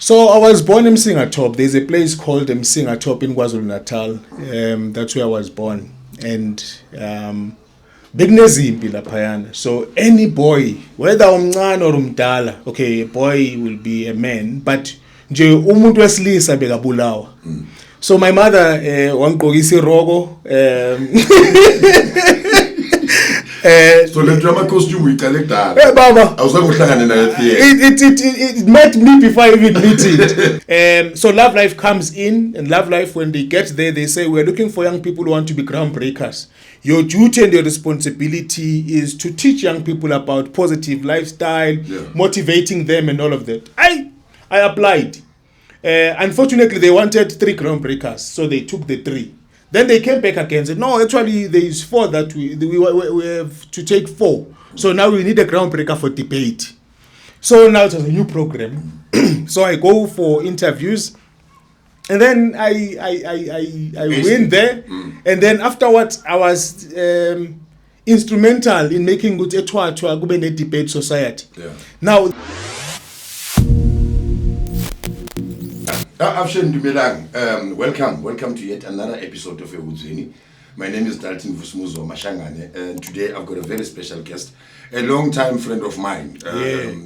So I was born in Msingatop. There's a place called Msingatop in KwaZulu-Natal. That's where I was born. And big nezimpi laphayana. So any boy, whether umncane or umdala, okay, a boy will be a man, but nje umuntu wesilisa bekabulawa. So my mother wangqokisa irogo so le drama costume we collect that. Baba. It met me before I even meet it. So Love Life comes in, and Love Life, when they get there, they say, we're looking for young people who want to be groundbreakers. Your duty and your responsibility is to teach young people about positive lifestyle, motivating them and all of that. I applied. Unfortunately, they wanted 3 groundbreakers, so they took the 3. Then they came back again and said, no, actually, there is 4 that we have to take 4. So now we need a groundbreaker for debate. So now it's a new program. So I go for interviews, and then I win there. And then afterwards, I was instrumental in making good a debate society. Yeah. Now, welcome to yet another episode of Ehubyeni. My name is Dalton Vusmuzo Mashangane, and today I've got a very special guest, a long-time friend of mine.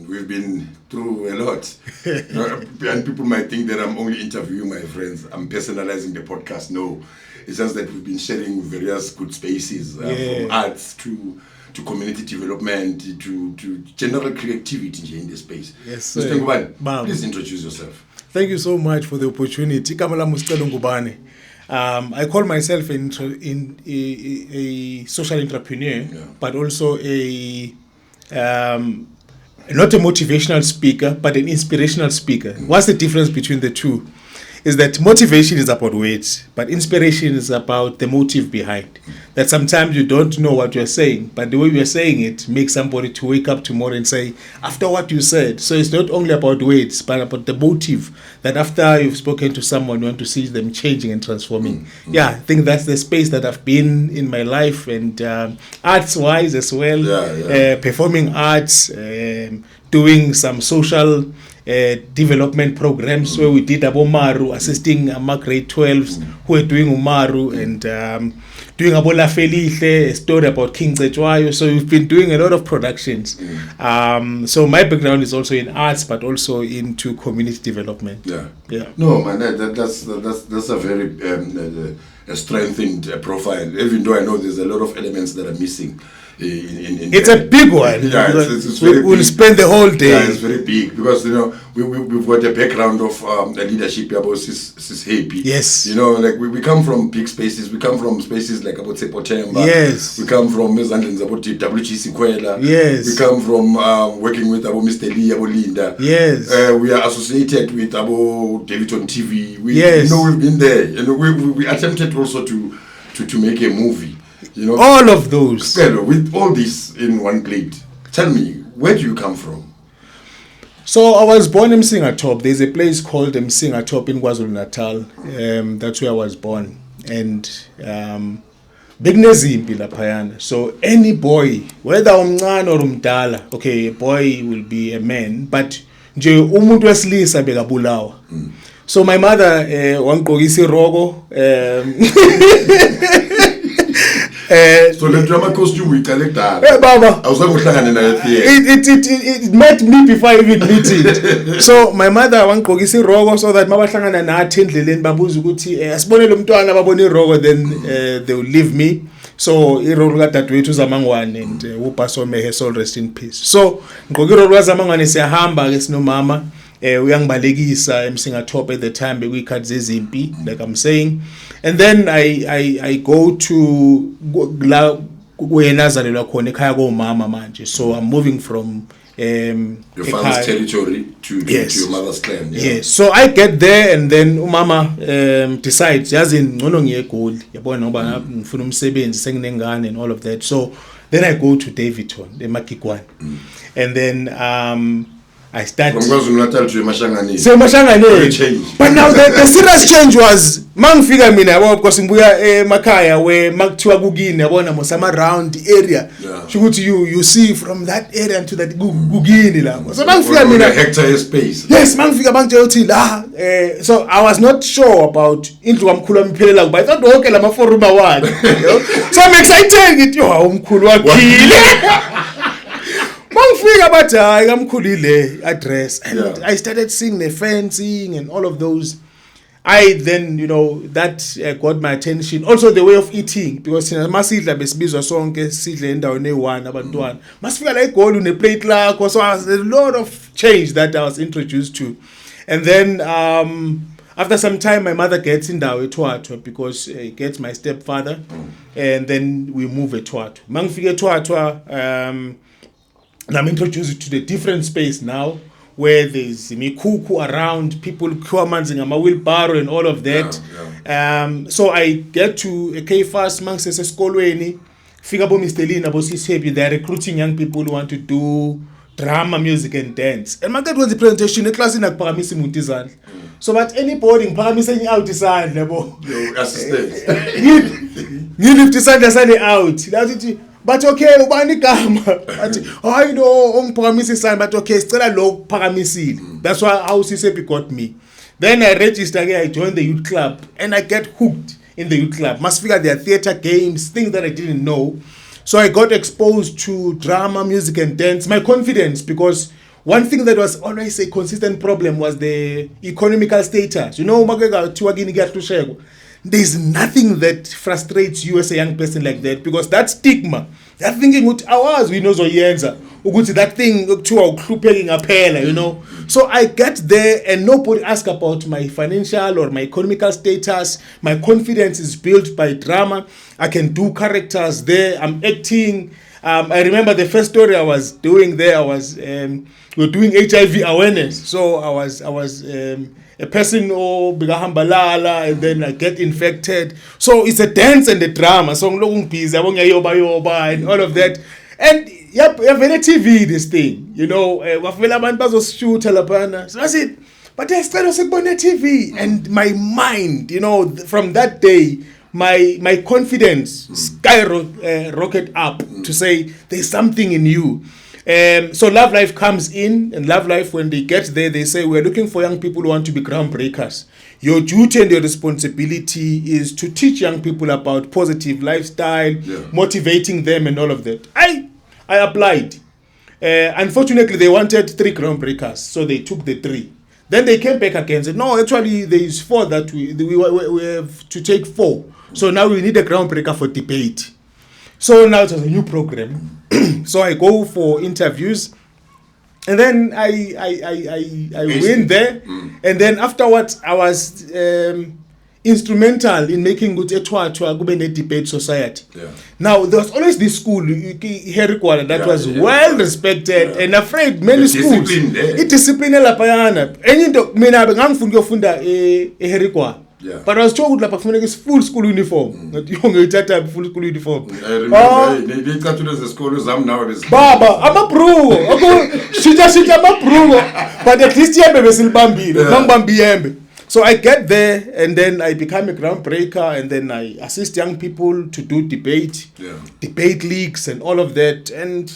We've been through a lot, and people might think that I'm only interviewing my friends. I'm personalizing the podcast. No, it's just that we've been sharing various good spaces, from arts to community development to general creativity in the space. Yes, Mr. Ngubane, please introduce yourself. Thank you so much for the opportunity. Sicelo Ngubane. I call myself a social entrepreneur, but also not a motivational speaker, but an inspirational speaker. What's the difference between the two? Is that motivation is about words, but inspiration is about the motive behind. That sometimes you don't know what you're saying, but the way you're saying it makes somebody to wake up tomorrow and say, after what you said. So it's not only about words, but about the motive, that after you've spoken to someone, you want to see them changing and transforming. Yeah, I think that's the space that I've been in my life, and arts-wise as well, performing arts, doing some social development programs where we did Abomaru, assisting grade 12s who are doing Umaru, and doing Abola Felice, a story about King Zetwayo. So we've been doing a lot of productions. So my background is also in arts, but also into community development. Yeah. No, man, that's a very a strengthened profile. Even though I know there's a lot of elements that are missing. It's a big one. Yeah, it's very we'll big. Spend the whole day. Yeah, it's very big because we've got a background of leadership about sis happy. Yes. Like we come from big spaces. We come from spaces like about Sepotemba. Yes. We come from Mezandlins about WGC Kwela. Yes. We come from working with about Mr. Lee, about Linda. Yes. We are associated with about David on TV. Yes. We've been there. We attempted also to make a movie. All of those. With all this in one plate, tell me, where do you come from? So I was born in Msingatop. There's a place called Msingatop in KwaZulu-Natal. That's where I was born. And big nezimpi laphayana. So any boy, whether umncane or umdala, okay, a boy will be a man, but nje umuntu wesilisa bekabulawa. So my mother wangqokisa irogo so the drama costume we collect that. Baba. It met me before I even meet it. So my mother wangqokisa irogo so that mabahlangana nathi endleleni babuza ukuthi asibone lo mntwana babone irogo, then they will leave me. So irogo kadadewethu uZamangwane and uPastor may his soul rest in peace. So ngqoka irogo kaZamangwane siyahamba ke sinomama uyangibalekisa eMsingatop at the time bekuyikhathi zezimpi, like I'm saying. And then I go to la kuyenzalelwa khona ekhaya komama manje. So I'm moving from your father's territory to your mother's clan. Yes. So I get there, and then umama decides yazi ngcono ngiyegoli yabona ngoba ngifuna umsebenzi senginengane and all of that. So then I go to Davidton eMagigwane. And then I started. From KwaZulu-Natal to Mashangane. So Mashangane. But now the serious change was mangifika mina yabo because ngibuya emakhaya where makuthiwa kugini yabona mosama around the area. Shukuthi you see from that area to that kugini lapho. So mangifika mina hectare space. Yes, mangifika bangitshela uthi la so I was not sure about indlu kamkhulu amiphelela kuba I thought wonke lama forum award. So I'm excited ngithi yo umkhulu wakhile. Mangifika bathi hayi kamkhulile address and I started seeing the fencing and all of those. I then, that got my attention. Also the way of eating, because masidla besibizwa sonke sidle endaweni eyi-1 abantwana. Masifika la igoli une-plate lakho. So there's a lot of change that I was introduced to. And then after some time, my mother gets indawo eThwathwa because gets my stepfather, and then we move eThwathwa. Mangifika eThwathwa, and I'm introduced to the different space now, where there's mikuku around, people manzing a wheelbarrow and all of that. So I get to a K-Fast, mangse sesikolweni, fika bo Mr. Lina, bo Sishebi, they're recruiting young people who want to do drama, music and dance. And market was the presentation, the class in Paramisi Muntizan. So but anybody Paramisi out design, nebo. Assistant. You lift the out. But okay, ubani gama. I know Paramisi sign, but okay, still a low Paramisi. That's why how Sisepi got me. Then I registered again, I joined the youth club, and I get hooked in the youth club. Must figure their theater games, things that I didn't know. So I got exposed to drama, music and dance. My confidence, because one thing that was always a consistent problem was the economical status. There's nothing that frustrates you as a young person like that, because that stigma, that thinking with ours, we know that thing, So I get there and nobody asks about my financial or my economical status. My confidence is built by drama. I can do characters there. I'm acting. I remember the first story I was doing there. We were doing HIV awareness. So I was a person bigahambalala, and then I get infected. So it's a dance and a drama. So and all of that. And yep, very TV this thing. So I said, but I started on TV, and my mind, from that day, my confidence skyrocketed up to say there's something in you. So Love Life comes in, and Love Life, when they get there, they say, we're looking for young people who want to be groundbreakers. Your duty and your responsibility is to teach young people about positive lifestyle, motivating them and all of that. I applied. Unfortunately, they wanted 3 groundbreakers, so they took the 3. Then they came back again and said, no, actually, there is 4 that we have to take 4. So now we need a groundbreaker for debate. So now it's a new program. So I go for interviews, and then I win there. And then afterwards, I was instrumental in making good eThwathwa Ngubane debate society. Now there was always this school, Herikwala, that was well respected and afraid many schools. It discipline lapayana. Any mina ngangifunda Herikwala. But I was told that it's full school uniform. That you don't full school uniform. I remember they got to the school exam now. Baba, I'm a pro. Shita, I'm a pro. But at least I'm a Bambi. So I get there, and then I become a groundbreaker, and then I assist young people to do debate leagues and all of that. And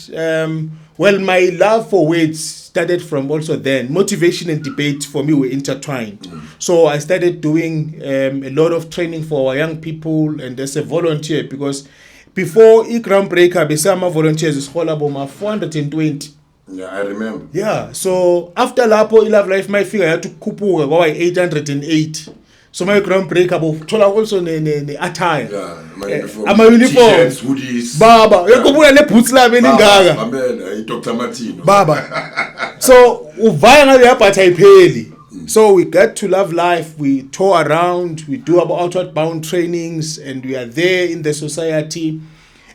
my love for words started from also then. Motivation and debate for me were intertwined. So I started doing a lot of training for our young people, and as a volunteer, because before groundbreaker, Besama volunteers is whole about 420. Yeah, I remember. Yeah, so after Lapo, Love Life, my figure had to kupu 808. So my groundbreaker, but also the attire. Yeah, my uniform. My uniform. T-shirts, hoodies. Baba, you go put a putzla Baba, Dr. Martino. Baba. So so we got to Love Life, we tour around, we do about outward bound trainings, and we are there in the society.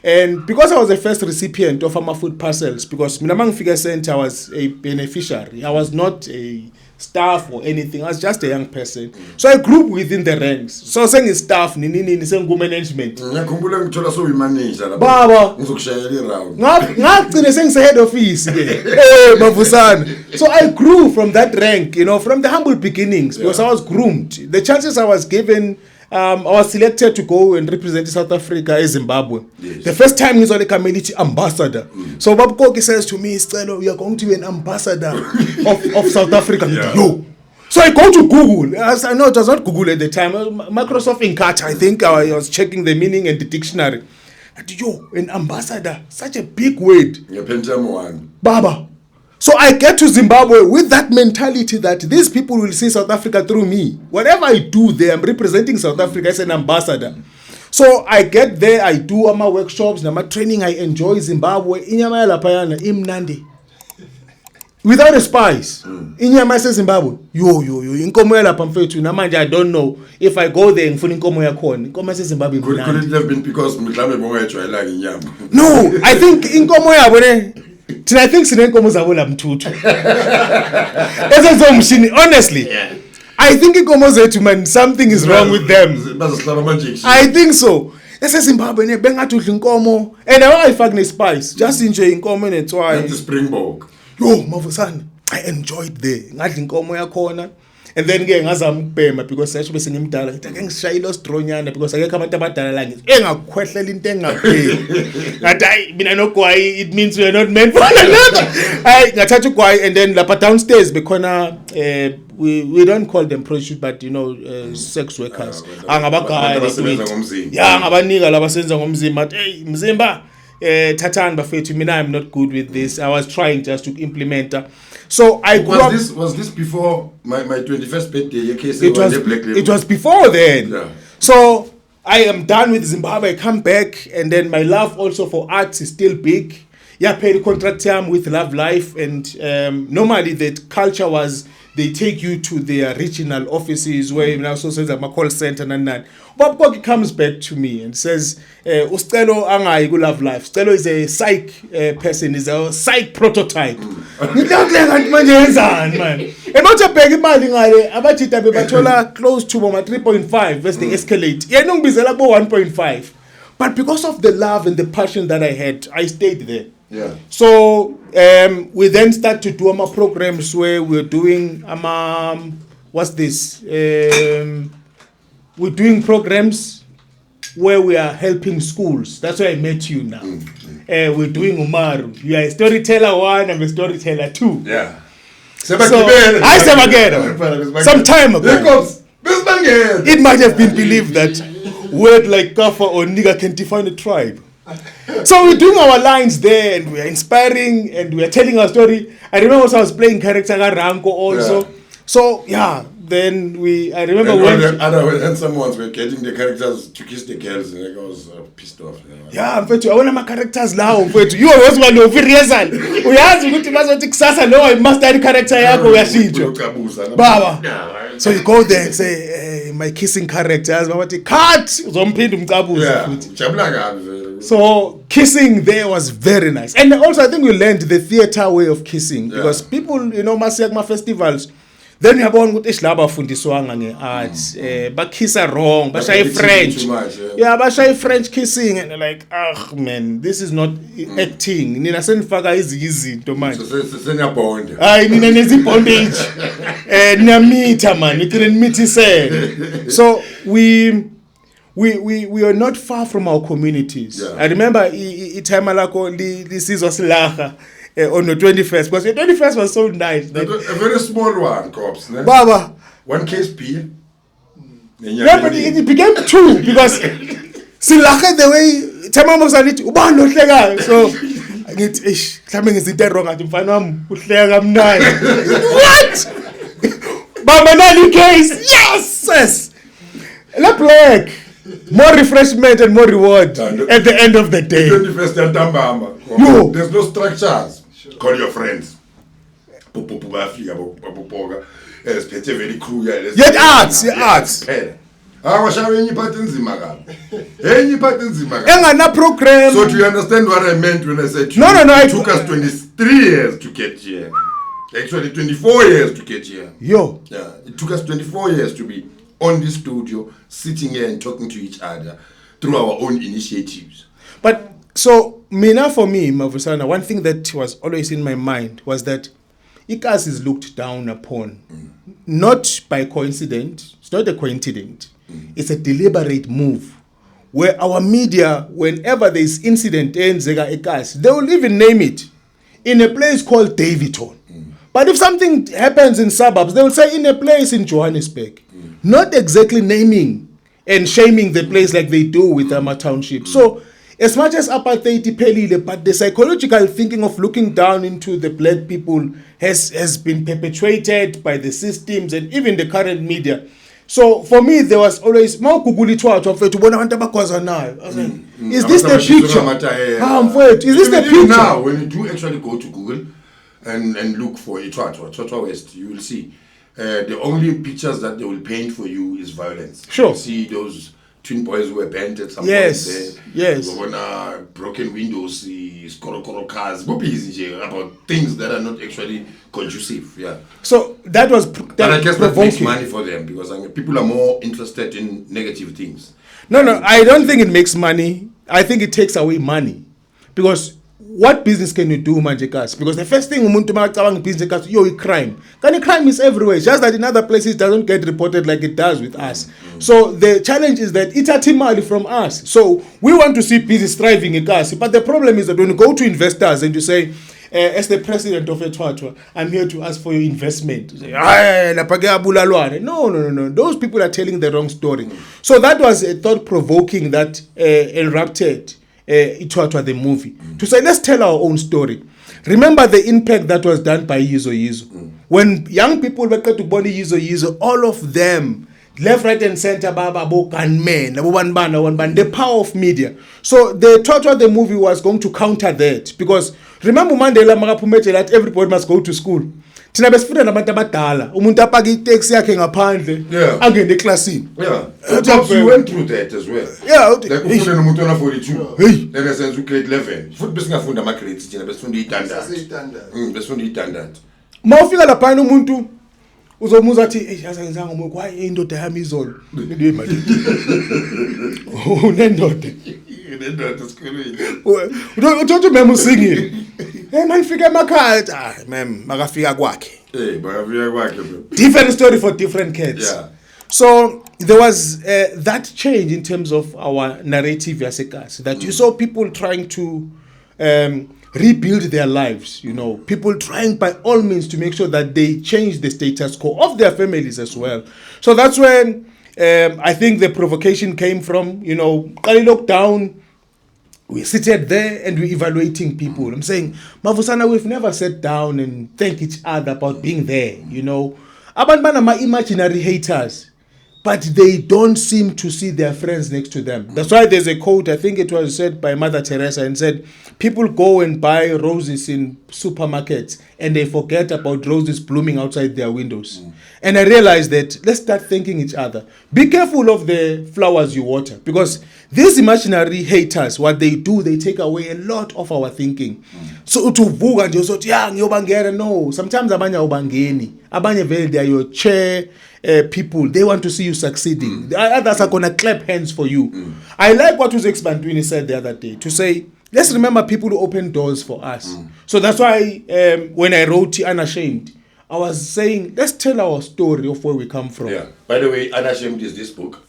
And because I was the first recipient of Ama food parcels, because Minamang Figure Center, I was a beneficiary. I was not a staff or anything. I was just a young person. So I grew within the ranks. So saying staff, nini saying management. Baba. Saying head office. So I grew from that rank, from the humble beginnings, because I was groomed. The chances I was given, I was selected to go and represent South Africa as Zimbabwe. Yes. The first time he's on the community ambassador. So Bob Koki says to me, Sicelo, you are going to be an ambassador of South Africa. Yeah. No. So I go to Google. I know it was not Google at the time. Microsoft Encarta, I think I was checking the meaning and the dictionary. I said, an ambassador, such a big word. Baba. So I get to Zimbabwe with that mentality that these people will see South Africa through me. Whatever I do there, I'm representing South Africa as an ambassador. So I get there, I do all my workshops, my training, I enjoy Zimbabwe. Inyama lapayana imnandi. Without a spice. Inyama says Zimbabwe. Inkomo lapha mfethu namanje I don't know if I go there ngifuna inkomo yakhona. Inkomo says Zimbabwe. Could it have been because mhlambe bongayejwayela inyama? No, I think inkomo yabo ne I think sinenkomo zabo la mthuthu. Honestly. Yeah. I think inkomo zethu man something is wrong with them. I think so. Zimbabwe ne bengathi udla inkomo and I fak ne spice just enjoy inkomo netswayi. That's Springbok. Mavusana, I enjoyed there. Ngadla inkomo yakhona. And then ke ngazama ukubhema because sasho bese ngimdala ngithi ake ngishayile stronyana because akekho abantu abadala la ngithi engakhwehlela into engapheli. Ngathi hayi mina nogwayi it means we are not meant for another. Hayi ngathatha ugwayi and then lapha downstairs bekhona we don't call them prostitutes but sex workers. Angabagaya abasebenza ngomzimba. Yeah, ngabanika labasenza ngomzimba athi hey mzimba Tatan bafethu mina I'm not good with this. I was trying just to implement. So I was this before my 21st birthday? It was before then. Yeah. So I am done with Zimbabwe. I come back and then my love also for arts is still big. Yeah, paid contract with Love Life and normally the culture was they take you to their regional offices where now so says I'm a call center and that. Bob Koki comes back to me and says, Sicelo angayi ku Love Life. Sicelo is a psych person, is a psych prototype. Ngidakule kanti manje yenzani man. Enothi abheka imali ngale abajita bebathola close to 3.5 as they escalate. Yena ngibizela ku 1.5. But because of the love and the passion that I had, I stayed there. Yeah. So we then start to do our programs where we're doing what's this? We're doing programs where we are helping schools. That's why I met you now. We're doing Umaru. You are a storyteller 1, I'm a storyteller 2. Yeah. So I Sebagero. Some time ago. It might have been believed that word like Kafa or nigga can define a tribe. So we're doing our lines there and we are inspiring and we are telling our story. I remember also I was playing character Ranko also. Yeah. So yeah, then I remember and when other handsome ones were getting the characters to kiss the girls and I was pissed off. Yeah, mfethu awona ma characters lawo mfethu. You always want to rehearsal. Uyazi ukuthi bazothi kusasa no I master character yakho uyashitsho. Baba. So you go there and say hey, my kissing characters babathi cut uzomphinda umcabuza futhi. Jabula kabi. So kissing there was very nice. And also I think we learned the theater way of kissing because people, masiya kuma festivals then uyabona ukuthi esilaba fundiswanga ngearts bakissa wrong bashaye French. Yeah, bashaye French kissing and they're like man this is not acting. Nina senifaka izinto manje. Seniyabonda. Hayi nina nezibondage. Niyamita man, you couldn't meet yourself. So we are not far from our communities. Yeah. I remember time alako lisizwa silaha on the 21st because the 21st was so nice. A very small one, cops. Ne? Baba. 1 case P. Yeah, but it became 2 because silaha the way time was on it. Ubani ohlekayo. So ngithi mhlawumbe ngizinto wrong athi mfana wami uhleka kamnandi. What? Baba nani case? Yes. Le black. More refreshment and more reward at the end of the day. No. There's no structures. Sure. Call your friends. Yet arts. Any part nzima kabi. Any part nzima kabi. Engana program. So do you understand what I meant when I said No, it took us 23 years to get here. Actually 24 years to get here. Yo. Yeah, it took us 24 years to be on this studio, sitting here and talking to each other through our own initiatives. But so Mina, for me, Mavusana, one thing that was always in my mind was that ICAS is looked down upon, not by coincidence. It's not a coincidence. It's a deliberate move where our media, whenever there is incident in Zega ICAS, they will even name it in a place called Davidton. But if something happens in suburbs, they will say in a place in Johannesburg, not exactly naming and shaming the place like they do with Ama Township. So as much as apartheid iphelile, but the psychological thinking of looking down into the black people has been perpetuated by the systems and even the current media. So for me, there was always is this the picture? Is this the picture? Now, when you do actually go to Google and look for Itwatwa West, you will see the only pictures that they will paint for you is violence. Sure. You see those twin boys who were bent at some yes. point there. Yes. Broken windows, skorokoro cars, about things that are not actually conducive. Yeah. So that was but I guess that makes money for them because people are more interested in negative things. No, I don't think it makes money. I think it takes away money. Because what business can you do, Manjekas? Because the first thing umuntu makacabanga business is crime. Crime is everywhere. It's just that in other places it doesn't get reported like it does with us. So the challenge is that it's a money from us. So we want to see business thriving in Kasi. But the problem is that when you go to investors and you say, as the president of Etwatwa, I'm here to ask for your investment. You say, no. Those people are telling the wrong story. So that was a thought-provoking that erupted Itwatwa the movie. To say, let's tell our own story. Remember the impact that was done by Yizo. When young people were to body Yizo, all of them, left, right, and center, gunmen, the power of media. So they thought what the movie was going to counter that. Because remember Mandela Magapumeche that everybody must go to school. Tina besifunda nabantu abadala umuntu apaka itaxi yakhe ngaphandle angene eclassini. Yeah. You went through that as well. Yeah. Like ufunda nomuntu ona 42. Then esenza grade 11. Futhi besingafunda ama grades thina besifunda istandard. Besifunda istandard. Mawufika lapha umuntu uzomuza athi yazangizanga umuntu kwaye indoda yami izolo. Ndiye manje. Unendoda. Unendoda sikolweni. Uthi mema usingile. Man fika emakhaya mem makafika kwakhe. Makafika kwakhe bro. Different story for different kids. Yeah. So there was that change in terms of our narrative yaseKasi, that you saw people trying to rebuild their lives, people trying by all means to make sure that they change the status quo of their families as well. So that's when I think the provocation came from, lockdown. We seated there and we're evaluating people. I'm saying, Mavusana, we've never sat down and thank each other about being there, Abantu are imaginary haters, but they don't seem to see their friends next to them. That's why there's a quote, I think it was said by Mother Teresa, and said, people go and buy roses in supermarkets and they forget about roses blooming outside their windows. And I realized that let's start thanking each other. Be careful of the flowers you water, because these imaginary haters, what they do, they take away a lot of our thinking. So to vuga and you say, no, sometimes abanye ubangeni, abanye vele they are your chair people. They want to see you succeeding. The others are gonna clap hands for you. I like what Uzex Bantwini said the other day, to say, let's remember people who open doors for us. So that's why when I wrote Unashamed, I was saying, let's tell our story of where we come from. Yeah. By the way, Unashamed is this book.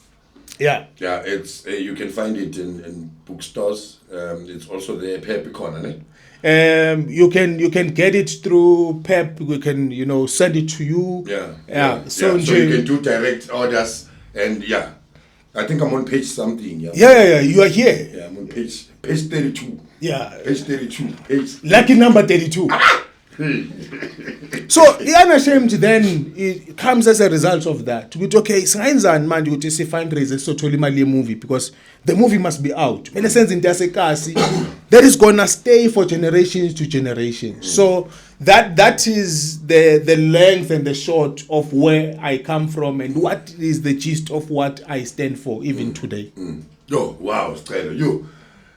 Yeah. Yeah, it's you can find it in bookstores. It's also the Pep Corner. You can get it through Pep. We can send it to you. Yeah. So you can do direct orders, and I think I'm on page something. Yeah. You are here. Yeah, I'm on page 32. Yeah. Page 32. Lucky number 32. So unashamed then it comes as a result of that. With okay, singayenzani manje ukuthi si fundraise sothola imali ye movie because the movie must be out. In a sense into yasekasi that is gonna stay for generations to generations. So that is the length and the short of where I come from and what is the gist of what I stand for even today. Yo, wow, Sicelo, you.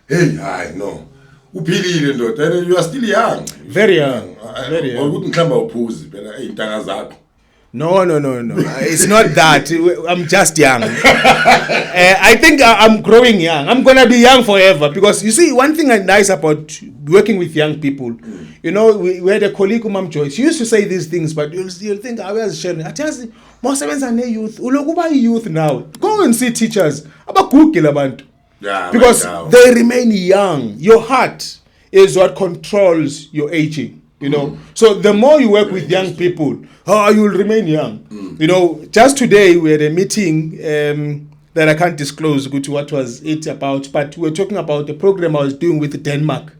Hey, I know. Uphilile ndoda, and you are still young. Very young. Very young. Ukuthi mhlamba uphuzi phela ezintanga zakho. No. It's not that. I'm just young. I think I'm growing young. I'm going to be young forever because you see, one thing nice about working with young people, you know, we had a colleague, Mom Joyce. She used to say these things, but you'll think, I was sharing. I tell you, most of us are youth. Ulokuba youth now. Go and see teachers. Yeah, because they remain young. Your heart is what controls your aging. You know, so the more you work with young people, you will remain young. You know, just today we had a meeting that I can't disclose what was it about, but we were talking about the program I was doing with Denmark,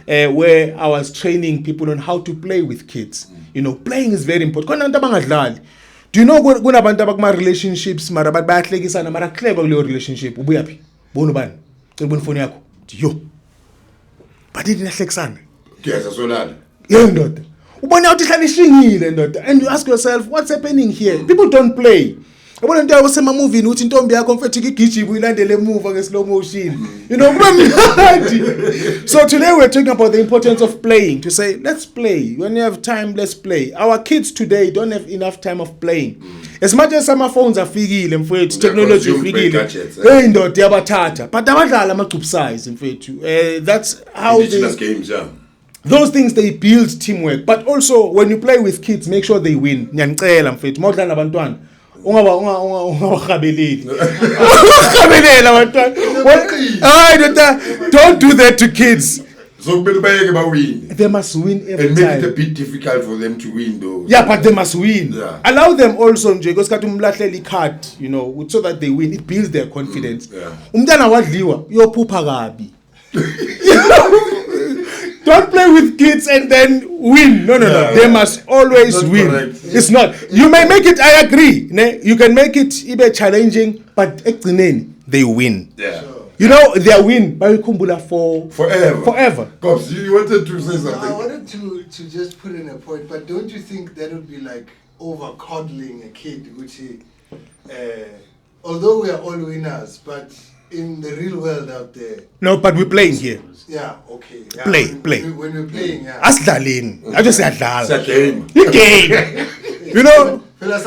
where I was training people on how to play with kids. You know, playing is very important. Do you know when about my relationships, mara bayahlekisana mara clever kuleyo relationship ubuyaphi? Bona bani? Cela phone yakho. Yo. But it inahlekisana. Yes, asolala. Yeah, ndoda. Ubona uthi hlala ishingile ndoda and you ask yourself what's happening here? People don't play. Yabona into wasema movie uthi intombi yakho mfethu igijima uyilandele emuva nge slow motion. You know, so today we're talking about the importance of playing, to say let's play. When you have time, let's play. Our kids today don't have enough time of playing. As much as some phones are fikile mfethu, technology fikile. Hey ndoda yabathatha. But abadlala amagroup size mfethu. That's how indigenous games, yeah. Those things, they build teamwork. But also when you play with kids, make sure they win. Nyanicela mfethu modlala nabantwana. Ungabeleli abantwana. Don't do that to kids. So they must win every and time. make it a bit difficult for them to win though. Yeah, but they must win. Yeah. Allow them also because katumlahleli card, you know, so that they win. It builds their confidence. Umntana wadliwa uyophupha kabi. Don't play with kids and then win. No. They must always win. Correct. It's not. You may make it, I agree. You can make it even challenging, but they win. Yeah. Sure. You know, they win by Kumbula for forever. Cops, you wanted to say something? I wanted to just put in a point, but don't you think that would be like over coddling a kid, which although we are all winners, but in the real world out there. No, but we're playing here. Yeah, okay. Yeah, play. When we're playing, yeah. Asdalin. I just say adal. It's a game. Game. You know? But look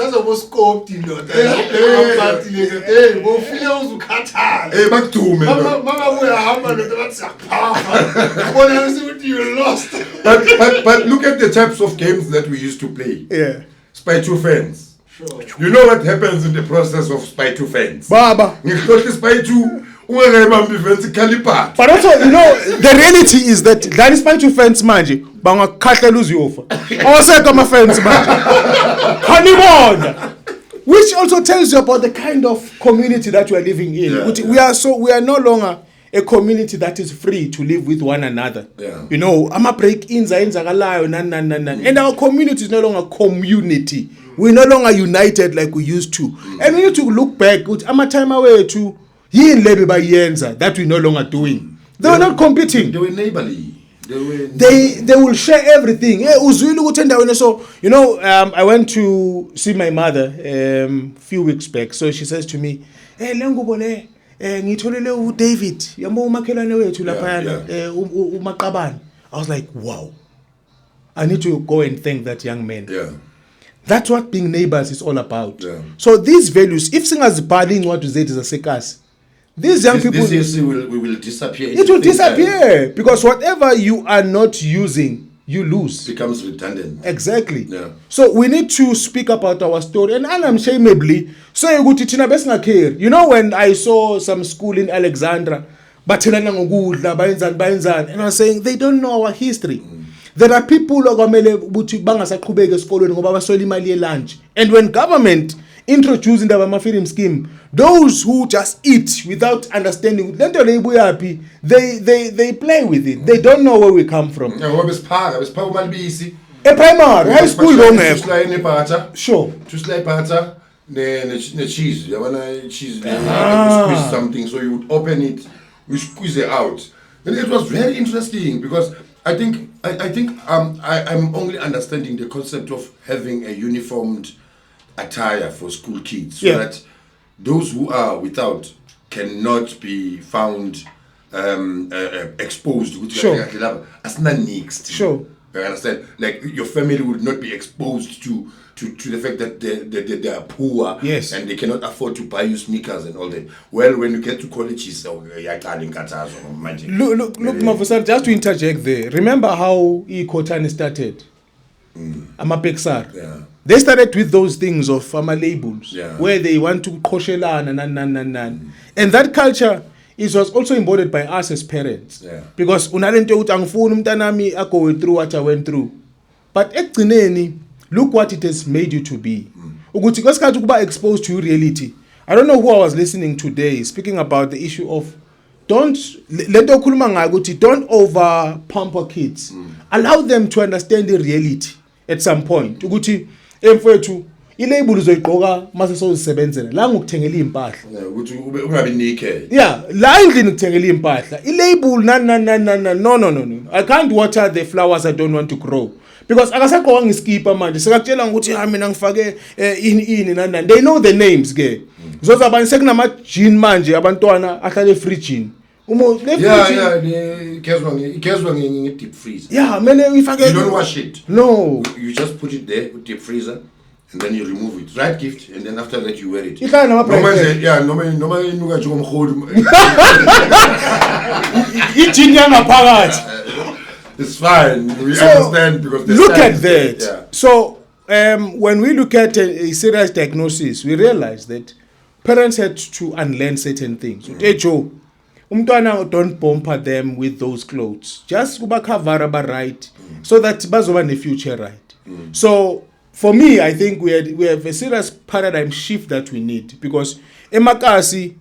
at the types of games that we used to play. Yeah. Spy two fans. Sure. You know what happens in the process of spy two fans? Baba. Spy two. But also, you know, the reality is that is spy two fans manje. Banga kahle lose you offer. Awaseka ama fans manje. Kanibona. Which also tells you about the kind of community that we are living in. We are no longer a community that is free to live with one another. Yeah. You know, ama break-ins ayenzakalayo and our community is no longer community. We're no longer united like we used to. And we need to look back with ama time away to that we're no longer doing. They were not competing. They were neighborly. They will share everything. So, you know, I went to see my mother a few weeks back. So she says to me, hey, Lengubole, ngitholele David, yambo umakhelwane wethu laphana uMaqabane. I was like, wow. I need to go and thank that young man. Yeah. That's what being neighbors is all about. Yeah. So these values, if singazibhali what to say is a sekasi, these young people, this will disappear. It will disappear because whatever you are not using, you lose. Becomes redundant. Exactly. Yeah. So we need to speak about our story, and unashamedly, so you go to Tina Besnakir. You know, when I saw some school in Alexandra, and I was saying they don't know our history. There are people who are lunch, and when government introducing the feeding scheme, those who just eat without understanding, they play with it. They don't know where we come from. A primary, high school long to slide in butter. Sure. To slide butter, the cheese. You want cheese, squeeze something, so you would open it, you squeeze it out. And it was very interesting because I think I'm only understanding the concept of having a uniformed attire for school kids, so that those who are without cannot be found exposed. Sure. Sure. You understand? Like your family would not be exposed to the fact that they are poor, yes, and they cannot afford to buy you sneakers and all that. Well, when you get to college, it's look, Mafusar, just to interject there. Remember how Ikotani started? Amapexar. Yeah. They started with those things of labels, where they want to koshelan and that culture was also embodied by us as parents. Yeah. Because unalento utangfuni mtanami go through what I went through. But ekugcineni, look what it has made you to be. Ukuthi kwesikhathi ukuba exposed to reality. I don't know who I was listening today speaking about the issue of don't over pamper kids. Allow them to understand the reality at some point. Ukuthi emfowethu ilabel uzoyiqoka mase sozisebenzela la ngokuthengela impahla. Ukuthi ungabi naked. Yeah, la endlini ukuthengela impahla. Ilabel no. I can't water the flowers I don't want to grow. Because akasaqoka ngiskipa manje sekakutshela ukuthi mina ngifake ini. They know the names ke. Zoza abanye sekunama jean manje abantwana ahlale efridge. Ikezwa nge-deep freezer. Yeah, man, if I get... You don't wash it. No. You just put it there with deep freezer, and then you remove it. Right, gift, and then after that you wear it. It's fine. We understand because look at that. Yeah. So, when we look at a serious diagnosis, we realize that parents had to unlearn certain things. Umntwana, don't bumper them with those clothes. Just kuba cover right, so that bazoba in the future right. So for me, I think we have a serious paradigm shift that we need, because emakasi,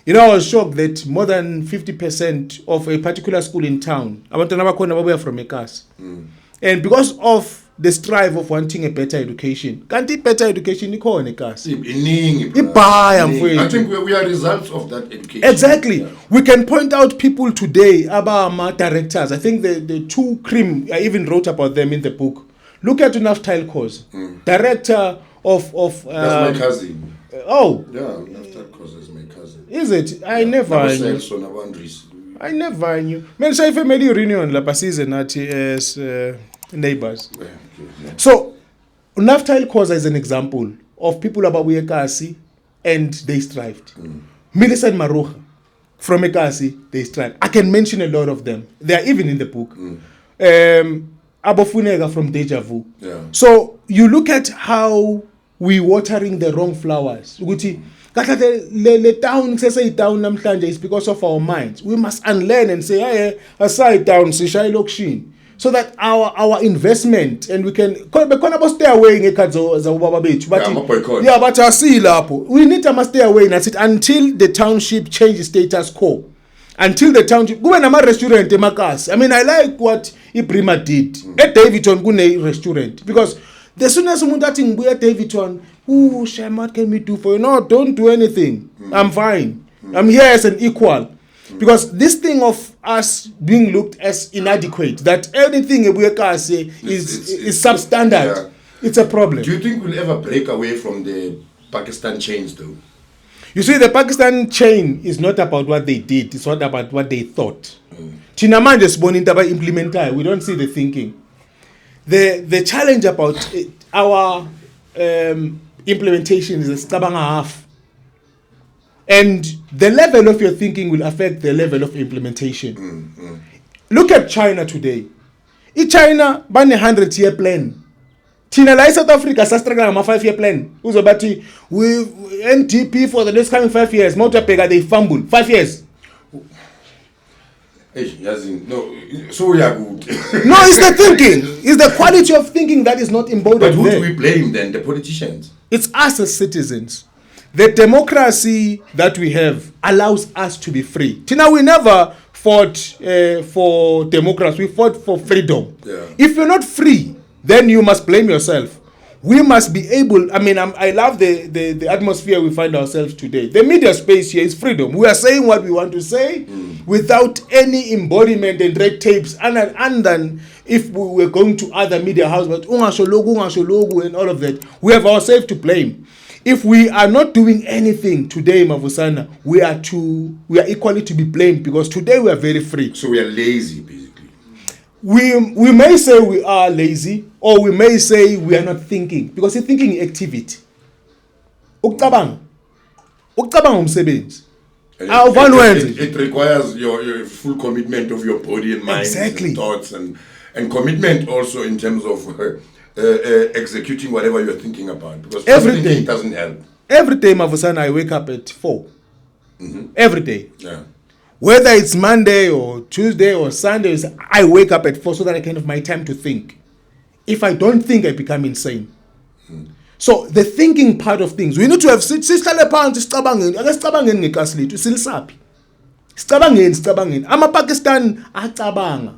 I was shocked that more than 50% of a particular school in town, abantwana bakhona babuya from ekasi, and because of the strive of wanting a better education. Can't it better education? I think we are results of that education. Exactly. Yeah. We can point out people today, Abama directors. I think the two cream, I even wrote about them in the book. Look at Naftile Cause, director of that's my cousin. Oh. Yeah, Naftile Cause is my cousin. Is it? I never knew. I never knew. Men say family reunion la season as neighbors. So Naftile Cause is an example of people about Ekasi, and they strived. Millicent Maruha from Ekasi, they strived. I can mention a lot of them. They are even in the book. Abofunega from Deja Vu. Yeah. So you look at how we watering the wrong flowers. The town namhlanje is because of our minds. We must unlearn and say, aside down, so that our investment, and we can stay away in but we need to stay away until the township changes status quo. Until the township go and restaurant emakasi. I mean, I like what Ibrima did at Davidton kune restaurant, because the soon as someone that in Davidton, what can we do for you? No, don't do anything. I'm fine. I'm here as an equal. Because this thing of us being looked as inadequate, that anything Ebuka say is substandard, yeah. It's a problem. Do you think we'll ever break away from the Pakistan chains though? You see, the Pakistan chain is not about what they did, it's not about what they thought. Chinaman just born into implementer, we don't see the thinking. The challenge about our implementation is a stubborn half. And the level of your thinking will affect the level of implementation. Look at China today. In China, ban a 100-year plan. Tina like South Africa, struggle a 5-year plan. Uzobati with NTP for the next coming 5 years. Motorpega they fumble 5 years. No, so we are good. No, it's the thinking. It's the quality of thinking that is not embodied. But who do we blame then? The politicians? It's us as citizens. The democracy that we have allows us to be free. Tina, we never fought for democracy. We fought for freedom. Yeah. If you're not free, then you must blame yourself. We must be able, I love the atmosphere we find ourselves today. The media space here is freedom. We are saying what we want to say without any embodiment and red tapes. And then if we were going to other media houses, and all of that, we have ourselves to blame. If we are not doing anything today, Mavusana, we are equally to be blamed, because today we are very free. So we are lazy, basically. We may say we are lazy, or we may say we are not thinking, because thinking is activity. Ukucabanga umsebenzi. It requires your full commitment of your body and mind, exactly, and thoughts, and commitment also in terms of executing whatever you're thinking about, because every day it doesn't help. Every day, Mavusana, I wake up at 4. Every day. Yeah. Whether it's Monday or Tuesday or Sunday, I wake up at 4 so that I can have my time to think. If I don't think, I become insane. So the thinking part of things, we need to have sihlale phansi sicabangeni, ake sicabangeni ngekasi lethu silisaphi. Sicabangeni. Ama-Pakistan acabanga.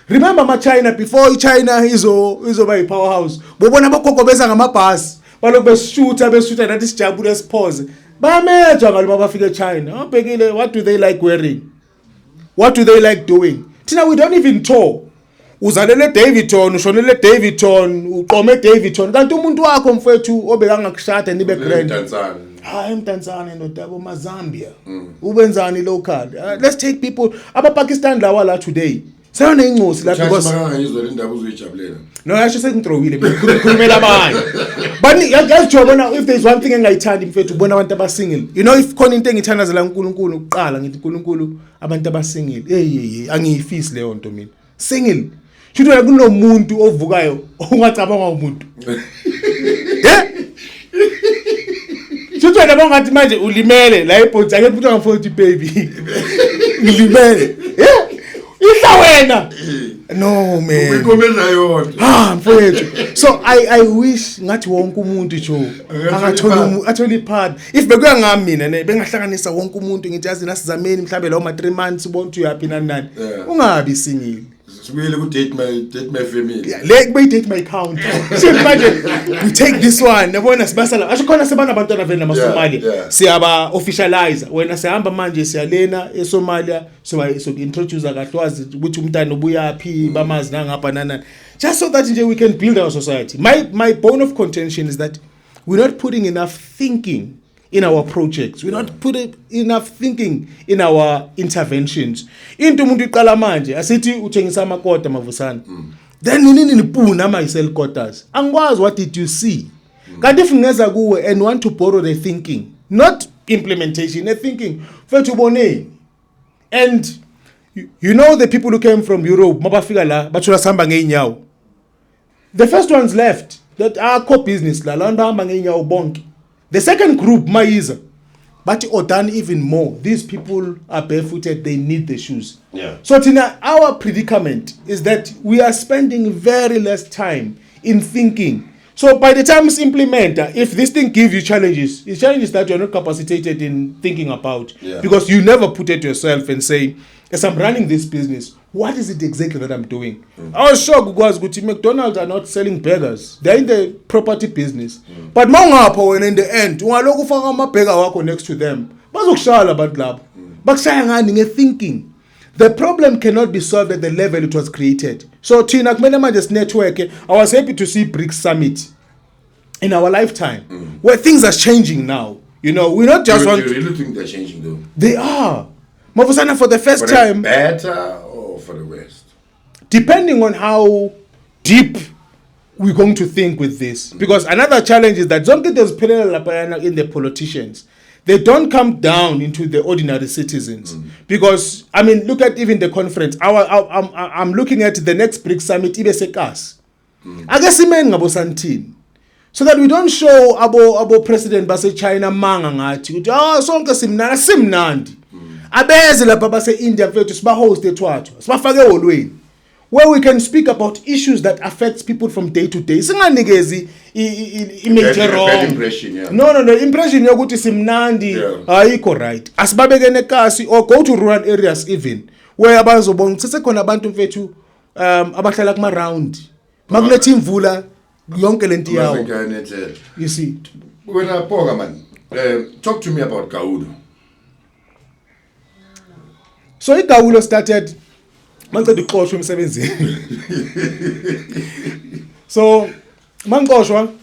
Remember China, before China izoba i-powerhouse, bobona abogogo beza ngamabhasi, balokhu besishuta nathi sijabule siphoze. Bayameja ngalo bafika eChina. Abhekile, what do they like wearing? What do they like doing? Thina, we don't even tour. Uzalele Davidton, ushonele Davidton, uqome Davidton. Kanti umuntu wakho mfethu obekangakushada nibe grand. Emtanzania nodabo Mazambia. Ubenzani local. Let's take people Pakistan lawa la today. Sayona incosi la, because no, I should say ngithrowile ngikhulumela abanye. But ngiyajobona, if there's one thing engayithandi mfethu ubona abantu abasingile. You know, if khona into engithandazela uNkulunkulu ukuqala ngithi uNkulunkulu abantu abasingile. Angiyifisi leyo nto mina. Single. Shudwa kunomuntu ovukayo ungacabanga umuntu. Shudwa nabo ngathi manje ulimele la ebhodi ake putha ngafoti baby. Ulimele. Ihla wena. No man. Uyikomela yona. Mfowethu. So I wish ngathi wonke umuntu nje angathola ipart. If bekuya ngami mina bengahlanganisa wonke umuntu ngithi yazi nasizameni mhlambe lawo ma 3 months ubona ukuthi uyapi nani. Ungabi singile. Sibuyele ku date my family. Let me date my count. So imagine we take this one. Yabona sibasala. Asho khona sebana abantwana vele namasomali. Siyaba officialize. Wena sihamba manje siyalena eSomalia so introduce kahlwazi ukuthi umntana ubuyaphi bamazi nangapha nana. Just so that we can build our society. My bone of contention is that we're not putting enough thinking in our projects. We're not putting enough thinking in our interventions. Into umuntu iqala manje asithi uthengisa amakota Mavusana. Then nini nipuna ama-sell quotas. Angikwazi, what did you see? Kanti if ngeza kuwe and want to borrow the thinking, not implementation, the thinking, fethu uboneni. And you know the people who came from Europe, mabafika la bathola sihamba ngeenyawo. The first ones left that are co-business la landa hamba ngeenyawo bonke. The second group, Maiza, but or done even more. These people are barefooted, they need the shoes. Yeah. So Tina, our predicament is that we are spending very less time in thinking. So by the time it's implemented, if this thing gives you challenges, it's challenges that you're not capacitated in thinking about. Yeah. Because you never put it yourself and say, as I'm running this business, what is it exactly that I'm doing? I was shocked because McDonald's are not selling burgers. They're in the property business. But mangapha when in the end, ungaloku ufaka amabhega wakho next to them. Bazokushala abantu labo. Bakushaya ngani nge-thinking. The problem cannot be solved at the level it was created. So Tina, kumele manje network. I was happy to see BRICS Summit in our lifetime, where things are changing now. You know, we're not just You really think they're changing though? They are. Mavusana, for the first For time. the better or for the worst? Depending on how deep we're going to think with this. Because another challenge is that zonke there's in the politicians. They don't come down into the ordinary citizens. Because, I mean, look at even the conference. I'm looking at the next BRICS Summit, Ibesekas. I guess so that we don't show abo president base China manga ngathi sonke simnandi. Abeze lapha base India mfethu siba host etwathu. Sibafake eholweni. Where we can speak about issues that affects people from day to day. Singanikezi image wrong. No, impression yokuthi simnandi ayikho right. Asibabeke nekasi or go to rural areas even where abazobona sesekhona abantu mfethu abahlala kuma round Makulethi imvula yonke lento yawo. Masenganethela. You see. When I man, talk to me about Gaulo. So iGaulo started manje uqoshwe emsebenzini. So mangoshwa,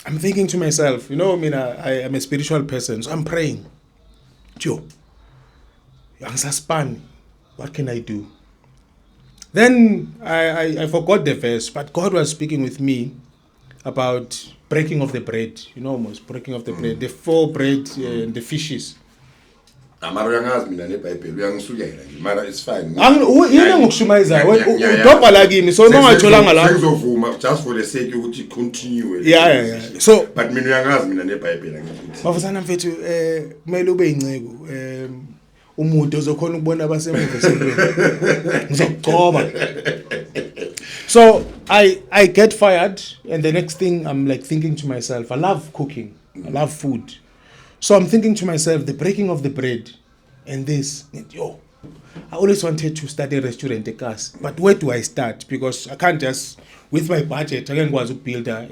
I'm thinking to myself, you know, I mean, I am a spiritual person, so I'm praying. Joe, angisaspan, what can I do? Then I forgot the verse, but God was speaking with me about breaking of the bread, you know, almost breaking of the bread, the 4 bread and the fishes. Mara it's fine. Yena ngokushumayeza udobhala kimi so mangayitholanga la ngizovuma just for the sake ukuthi continue. Yeah. So but mina uyangazi mina neBhayibheli ngithi. Bafana mfethu kumele ube inceke umuntu ozokhona ukubona abasemuva esempini. Ngizokugcoba. So I get fired and the next thing I'm like thinking to myself, I love cooking. I love food. So I'm thinking to myself, the breaking of the bread and this, yo, I always wanted to start a restaurant, but where do I start? Because I can't just, with my budget, I can't go to build a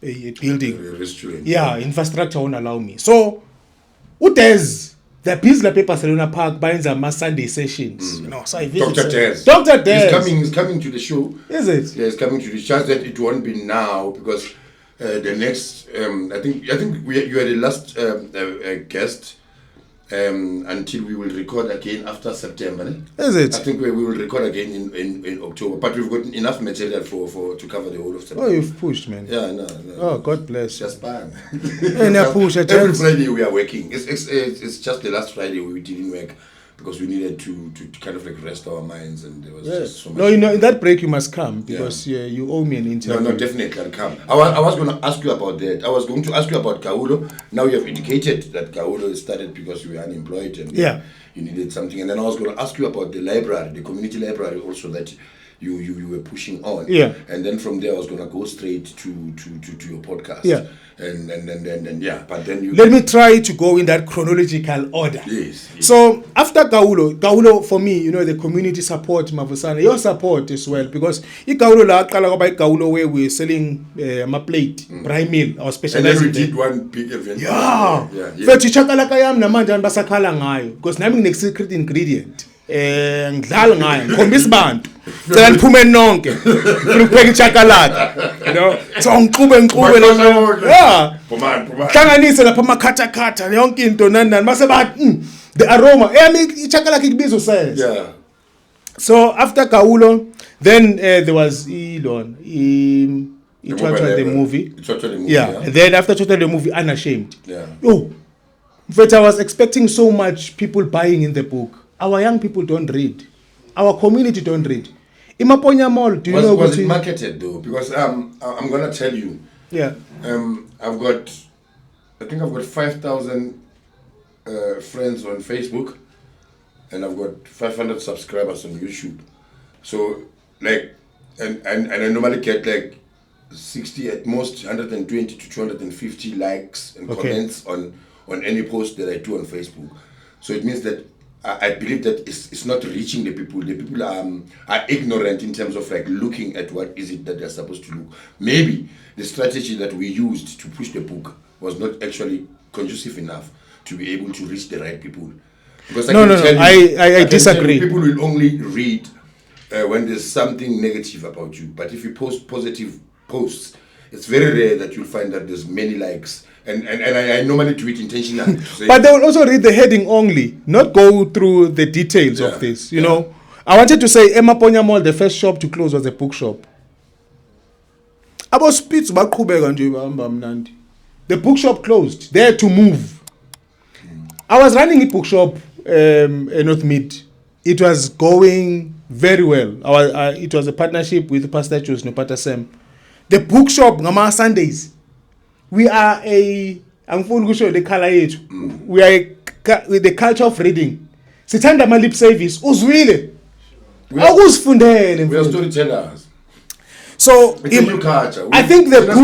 building. A restaurant. Yeah, infrastructure won't allow me. So, what does the Pizla Paper Barcelona Park binds my Sunday sessions? You know, so I visit Dr. Des. He's coming to the show. Is it? Yeah, he's coming to the show. Just that it won't be now because the next, I think you are the last guest until we will record again after September. Ne? Is it? I think we will record again in October, but we've got enough material for to cover the whole of September. Oh, you've pushed, man. Yeah, no. Oh, God bless. Just bang. Every Friday we are working. It's just the last Friday we didn't work because we needed to kind of like rest our minds and there was just so much. No, you know, in that break you must come because you owe me an interview. No, definitely I'll come. I was going to ask you about that. I was going to ask you about Gaulo. Now you have indicated that Gaulo started because you were unemployed and you needed something. And then I was going to ask you about the library, the community library also that you were pushing on. Yeah. And then from there I was going to go straight to your podcast. Yeah. And but then you... Let me try to go in that chronological order. Yes. So after Gaulo for me, you know, the community support, Mavusana, your support as well, because Gaulo where we're selling my plate, prime meal, or specialized. And then we did one big event. Yeah. But chakalaka yam namanje anibasakhala ngayo because nami ngine secret ingredient. Ngidlala ngayo ngikhombisa abantu cela niphume nonke ngifuna ukupheka ichakalaka, you know, so ngiqhube la hlanganise lapha amakhatha yonke into nani mase bathi the aroma ichakalaka ikubizwa says. Yeah. So after Gaulo then there was Elon the movie. Yeah. And then after the movie Unashamed. Yeah. In fact, I was expecting so much people buying in the book. Our young people don't read. Our community don't read. Imaponya Mall, do you know was it marketed though? Because I'm gonna tell you. Yeah. I've got 5,000 friends on Facebook, and I've got 500 subscribers on YouTube. So like, and I normally get like 60 at most, 120 to 250 likes and comments on any post that I do on Facebook. So it means that I believe that it's not reaching the people. The people are ignorant in terms of like looking at what is it that they're supposed to look. Maybe the strategy that we used to push the book was not actually conducive enough to be able to reach the right people. Because I disagree. People will only read when there's something negative about you. But if you post positive posts, it's very rare that you'll find that there's many likes. And I normally do it intentionally. But they will also read the heading only, not go through the details of this. You know, I wanted to say Emaponya Mall, the first shop to close was a bookshop. The bookshop closed. They had to move. I was running a bookshop in North Mid. It was going very well. It was a partnership with Pastor Chus no Pastor Sam. The bookshop, Ngama Sundays. We are with the culture of reading. Sithanda ma lip service uzwile. We are storytellers. So it's a new culture. I think the book.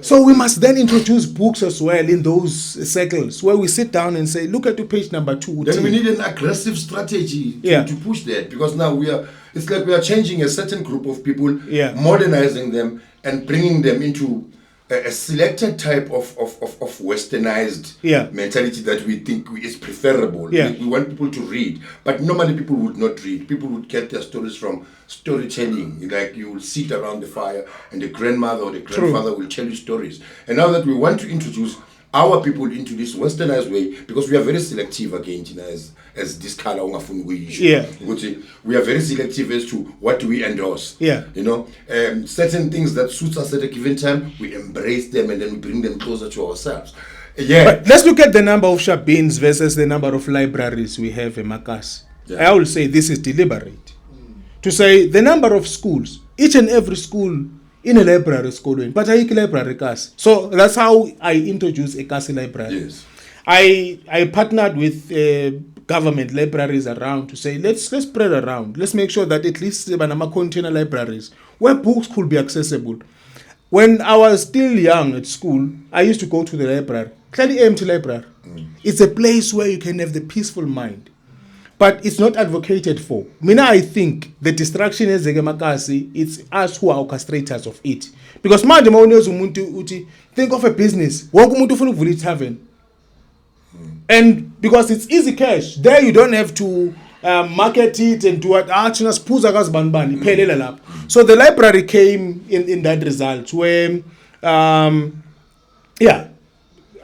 So we must then introduce books as well in those circles where we sit down and say, look at page number 2. Then we need an aggressive strategy to push that, because now we are It's like we are changing a certain group of people, Yeah. modernizing them, and bringing them into a selected type of westernized Yeah. mentality that we think is preferable. Yeah. We want people to read, but normally people would not read. People would get their stories from storytelling. Like you will sit around the fire and the grandmother or the grandfather will tell you stories. And now that we want to introduce our people into this westernized way, because we are very selective again, as this color Yeah. we are very selective as to what we endorse. Yeah. You know, certain things that suits us at a given time, we embrace them and then we bring them closer to ourselves. Yeah. But let's look at the number of shabins versus the number of libraries we have in Makas. Yeah. I will say this is deliberate. To say the number of schools, each and every school in a library school, but I library class. So that's how I introduced a Kasi library. Yes. I partnered with government libraries around to say let's spread around. Let's make sure that at least Banama container libraries where books could be accessible. When I was still young at school, I used to go to the library, clearly empty library. It's a place where you can have the peaceful mind. But it's not advocated for. I think the distraction is Makasi, it's us who are orchestrators of it. Because think of a business. And because it's easy cash, there you don't have to market it and do what. So the library came in that result where,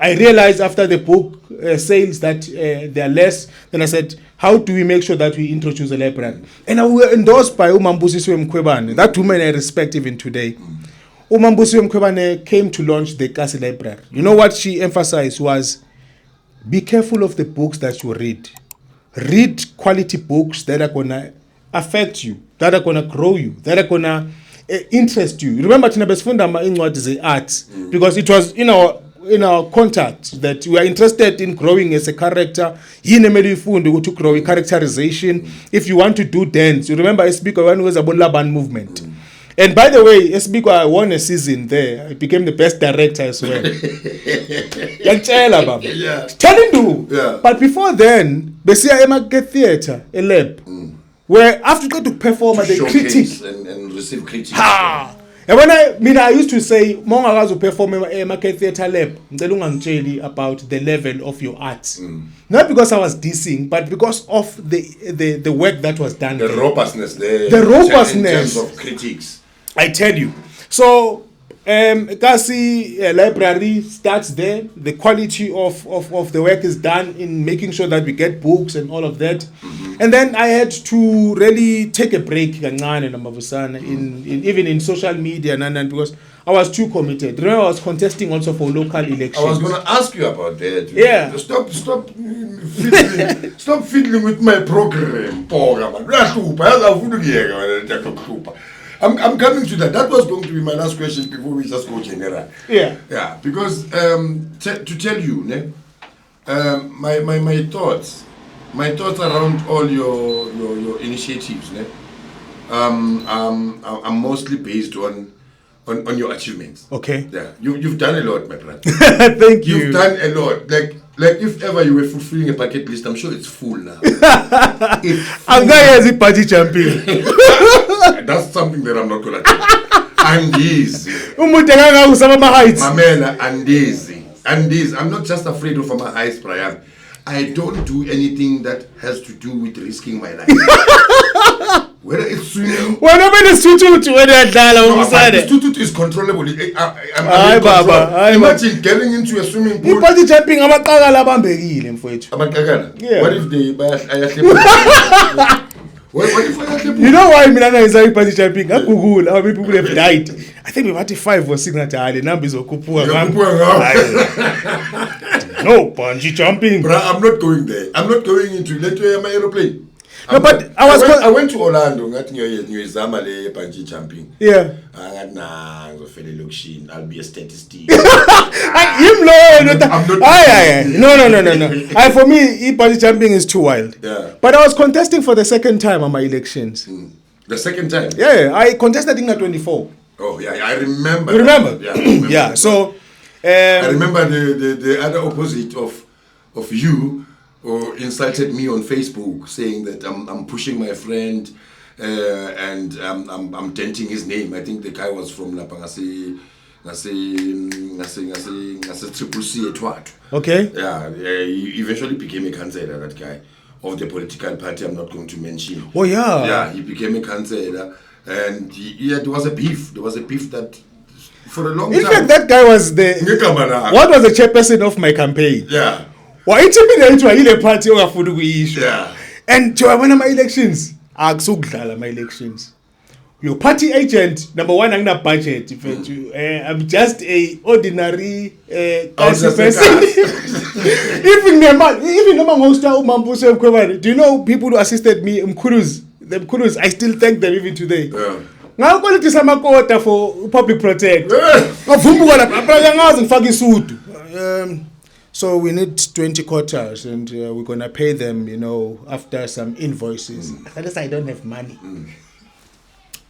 I realized after the book sales that they are less. Then I said, how do we make sure that we introduce a library? And I was endorsed by Umambusiswe Mkhwebane. That woman I respect even today. Umambusiswe Mkhwebane came to launch the Kasi Library. You know what she emphasized was, be careful of the books that you read. Read quality books that are going to affect you, that are going to grow you, that are going to interest you. Remember, Tinabesfunda is arts, because it was in our contact that we are interested in growing as a character. To grow a characterization. If you want to do dance, you remember SBK when was about Laban movement. And by the way, SBK won a season there. I became the best director as well. Yeah. Telling you. Yeah. But before then, Besia Emma Theatre, a lab, where after you go to perform at the critic and receive critics. And when I used to say, Monga to perform a market theatre lab, about the level of your art. Not because I was dissing, but because of the work that was done. The robustness there. The robustness. In terms of critics. I tell you. So, Kasi library starts there. The quality of the work is done in making sure that we get books and all of that. And then I had to really take a break even in social media and because I was too committed. Remember, I was contesting also for local elections. I was going to ask you about that. Yeah. Stop fiddling with my program. I'm coming to that. That was going to be my last question before we just go general. Yeah. Yeah, because to tell you, my thoughts around all your initiatives, are mostly based on your achievements. Okay. Yeah, you've done a lot, my brother. Thank you. You've done a lot. Like if ever you were fulfilling a bucket list, I'm sure it's full now. I'm going to party champion. That's something that I'm not gonna do. I'm easy. Mamela, and easy. I'm not just afraid of my heights, Brian. I don't do anything that has to do with risking my life. Whether it's swimming. This is controllable. Imagine getting into a swimming pool. Party jumping, Yeah. What if they what if I you know why Milana is party jumping? Google how many people have died. I think we had 5 or 6 the numbers of Kupua. No bungee jumping. Bro, I'm not going there. I'm not going into my aeroplane. No, but I went to Orlando. Bungee jumping. Yeah. I'll be a statistic. No. For me, bungee jumping is too wild. Yeah. But I was contesting for the second time on my elections. The second time? Yeah, I contested in 24. Oh, yeah, I remember. You remember? Yeah, I remember. Yeah, so... I remember the other opposite of you insulted me on Facebook saying that I'm pushing my friend and I'm denting his name. I think the guy was from Lapangasi. Triple C Etwatu. Okay. Yeah, he eventually became a councillor, that guy, of the political party I'm not going to mention. Oh, yeah. Yeah, he became a councillor, and there was a beef. There was a beef that, for a long time. In fact, that guy was what was the chairperson of my campaign? Yeah. Why into a party or Yeah. And to my elections, my elections. Your party agent, number one, I'm not budget. I'm just a ordinary person. Even do you know people who assisted me in Mkuruz? I still thank them even today. Now I'm going to some quota for public protect. So we need 20 quotas, and we're gonna pay them, after some invoices. Unless I don't have money.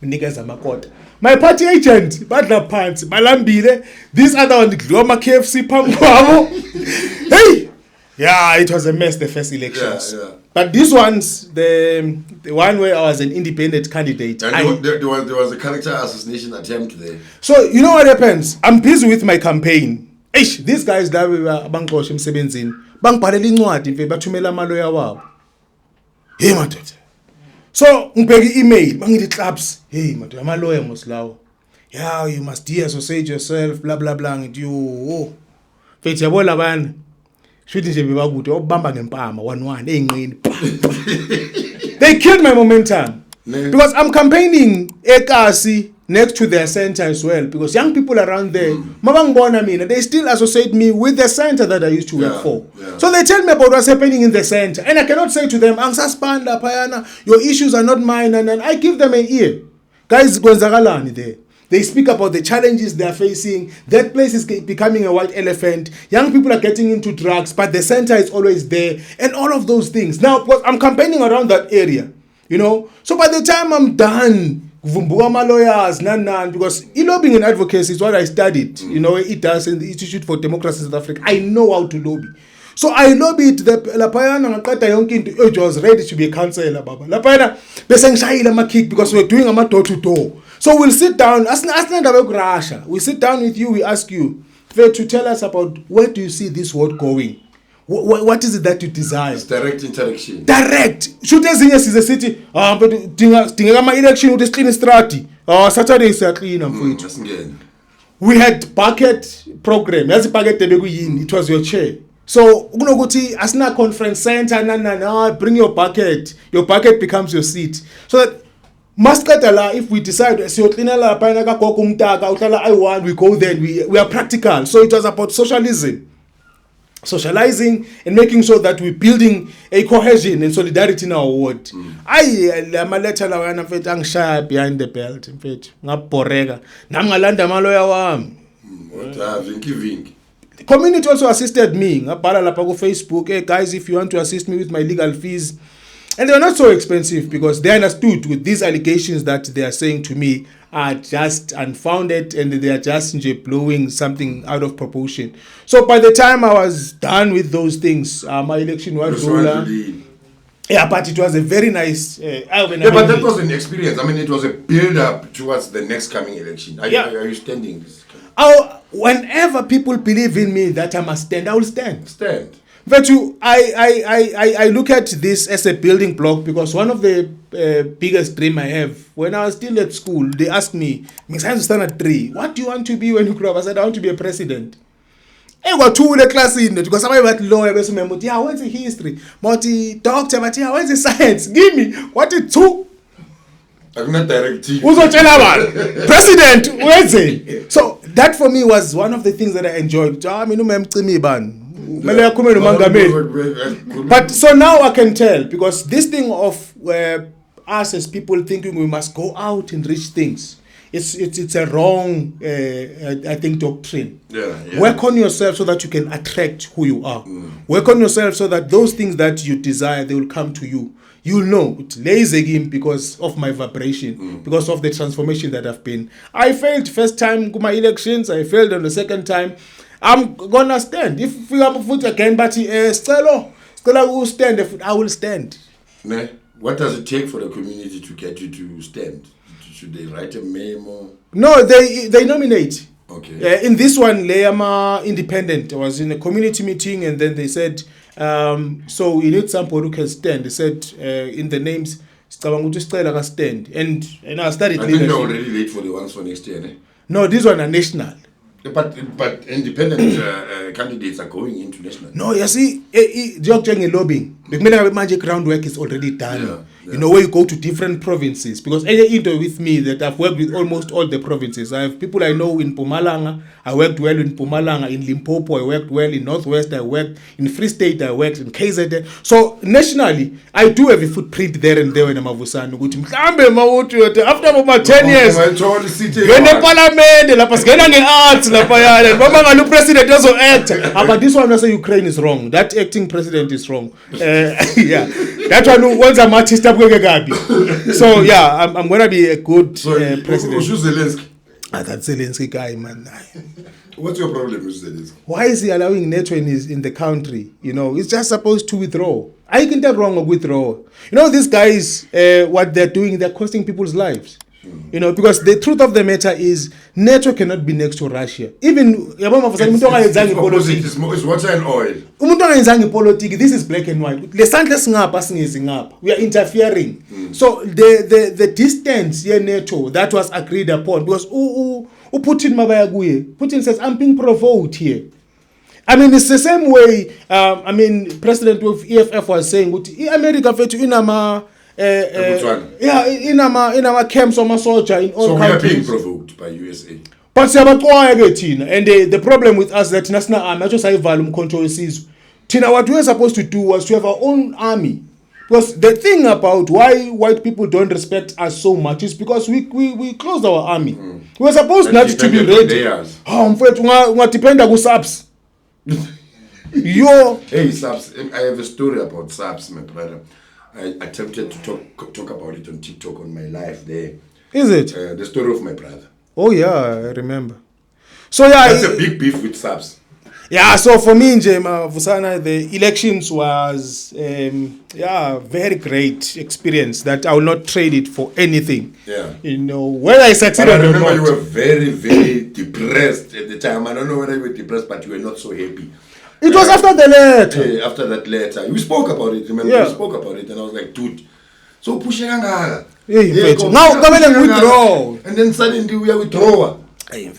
My party agent, Badla Pants, Malambile, this other one, the Gloma KFC Pamwavo. Hey! Yeah, it was a mess, the first elections. Yeah. But these ones, the one where I was an independent candidate. And there was a character assassination attempt there. So, you know what happens? I'm busy with my campaign. These guys that we were bangqosha emsebenzini bangibhalela incwadi mfethu bathumela amaloya wabo. Hey madoda. So ngibheka email bangithi clubs, hey madoda amaloya mosilawo. Yeah, you must de-associate yourself blah blah blah ngithi yo. Mfethu yabo labana. Shithi nje bebakude obamba ngempama 1-1 einqini. They killed my momentum. Because I'm campaigning eKasi next to their center as well, because young people around there, they still associate me with the center that I used to work for. Yeah. So they tell me about what's happening in the center, and I cannot say to them, your issues are not mine, and I give them an ear. Guys, there. They speak about the challenges they are facing. That place is becoming a white elephant. Young people are getting into drugs, but the center is always there, and all of those things. Now, I'm campaigning around that area, So by the time I'm done, my lawyers, because lobbying and advocacy is what I studied. It does in the Institute for Democracy in South Africa. I know how to lobby. So I lobbied the Lapayana Ngakata Yonkin was ready to be a councillor. Lapayana, because we're doing a door to door. So we'll sit down. We sit down with you, we ask you to tell us about where do you see this world going? What is it that you desire? It's direct interaction. Direct. Should I say yes is a city? But my election with clean strati. Saturday is a clean for it. We had bucket program. As a bucket it was your chair. So as na conference center, bring your bucket. Your bucket becomes your seat. So that if we decide we go there, we are practical. So it was about socializing and making sure that we're building a cohesion and solidarity in our ward. I'm behind the belt. The community also assisted me. Facebook, hey guys, if you want to assist me with my legal fees. And they are not so expensive because they understood with these allegations that they are saying to me are just unfounded and they are just blowing something out of proportion. So by the time I was done with those things, my election was over. Yeah, but it was a very nice... but that was an experience. It was a build-up towards the next coming election. Are you standing? Whenever people believe in me that I must stand, I will stand. Stand. But I look at this as a building block because one of the biggest dream I have, when I was still at school, they asked me, standard 3, what do you want to be when you grow up? I said, I want to be a president. I got 2 in the class in it because somebody was lawyer, what's the history? Doctor, what's the science? Give me, what is 2? I'm not directing. President, where's it? So that for me was one of the things that I enjoyed. But so now I can tell, because this thing of us as people thinking we must go out and reach things, it's a wrong I think doctrine. Work on yourself so that you can attract who you are. Work on yourself so that those things that you desire, they will come to you. You'll know it lays again because of my vibration, because of the transformation that I've been. I failed first time my elections, I failed on the second time. I'm gonna stand. If we have a foot again, but Sicelo will stand. I will stand. What does it take for the community to get you to stand? Should they write a memo? No, they nominate. Okay. In this one, Leama Independent. I was in a community meeting, and then they said, so you need somebody who can stand. They said in the names, stand. And I started. I think they're already late for the ones for next year. Eh? No, these one are national. But independent candidates are going into national. No, you see, lobbying. The magic groundwork is already done. Yeah. You know, where you go to different provinces. Because with me that I've worked with almost all the provinces. I have people I know in Mpumalanga. I worked well in Mpumalanga. In Limpopo, I worked well. In Northwest, I worked. In Free State, I worked. In KZN. So, nationally, I do have a footprint there and there in Amavusana. After about 10 years, you're in the parliament, the president doesn't act. But this one, I say Ukraine is wrong. That acting president is wrong. Yeah, that one was a match. So yeah, I'm gonna be a good president. Who's Zelensky? That Zelensky guy, man. What's your problem with Zelensky? Why is he allowing NATO in the country? You know, he's just supposed to withdraw. I can tell wrong or withdraw. You know, these guys, what they're doing, they're costing people's lives. You know, because the truth of the matter is NATO cannot be next to Russia. Even it's water and oil. This is black and white. We are interfering. So the distance here NATO that was agreed upon, because Putin says I'm being provoked here. I mean, it's the same way. President of EFF was saying, America in our camps of soldier in all countries. So we are being provoked by USA. But and the problem with us that national army, just I value control sees. Tina, what we were supposed to do was to have our own army. Because the thing about why white people don't respect us so much is because we closed our army. We were supposed not to be ready. Depend on subs. Hey, subs. I have a story about subs, my brother. I attempted to talk about it on TikTok on my live there. Is it? The story of my brother. Oh yeah, I remember. So yeah, that's a big beef with subs. Yeah, so for me, Vusana, the elections was very great experience that I will not trade it for anything. Yeah. You know, whether I succeeded or not. I remember you were very, very depressed at the time. I don't know whether you were depressed, but you were not so happy. It was after the letter. After that letter. We spoke about it, remember? Yeah. We spoke about it, and I was like, dude, so pushing now come withdraw. And then suddenly we are withdrawal. Yeah,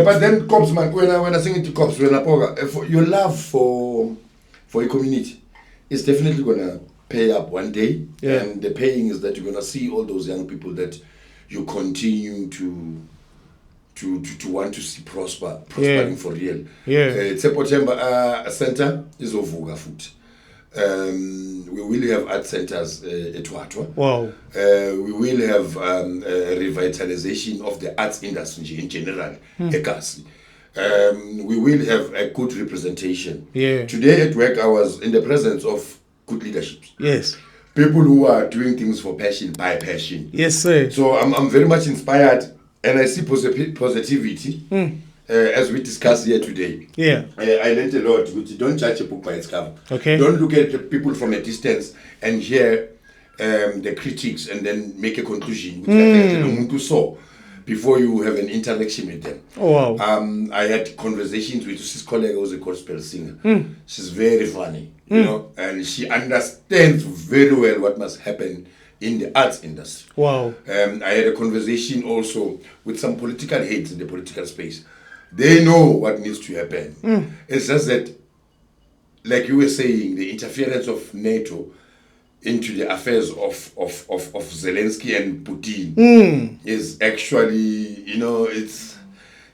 but then cops, man, when I sing it to cops, your love for a community is definitely gonna pay up one day. Yeah. And the paying is that you're gonna see all those young people that you continue to want to see prospering for real. Yeah. September center is Ovuga foot. We will have art centers at Watwa. Wow. We will have revitalization of the arts industry in general. We will have a good representation. Yeah. Today at work, I was in the presence of good leadership. Yes. People who are doing things for passion, by passion. Yes, sir. So I'm very much inspired, and I see positivity. As we discussed here today. Yeah. I learned a lot. Don't judge a book by its cover. Okay. Don't look at the people from a distance and hear the critics and then make a conclusion before you have an interaction with them. Oh, wow. I had conversations with this colleague who was a gospel singer. She's very funny, you know, and she understands very well what must happen in the arts industry. Wow. I had a conversation also with some political heads in the political space. They know what needs to happen. It's just that, like you were saying, the interference of NATO into the affairs of Zelensky and Putin is actually, you know, it's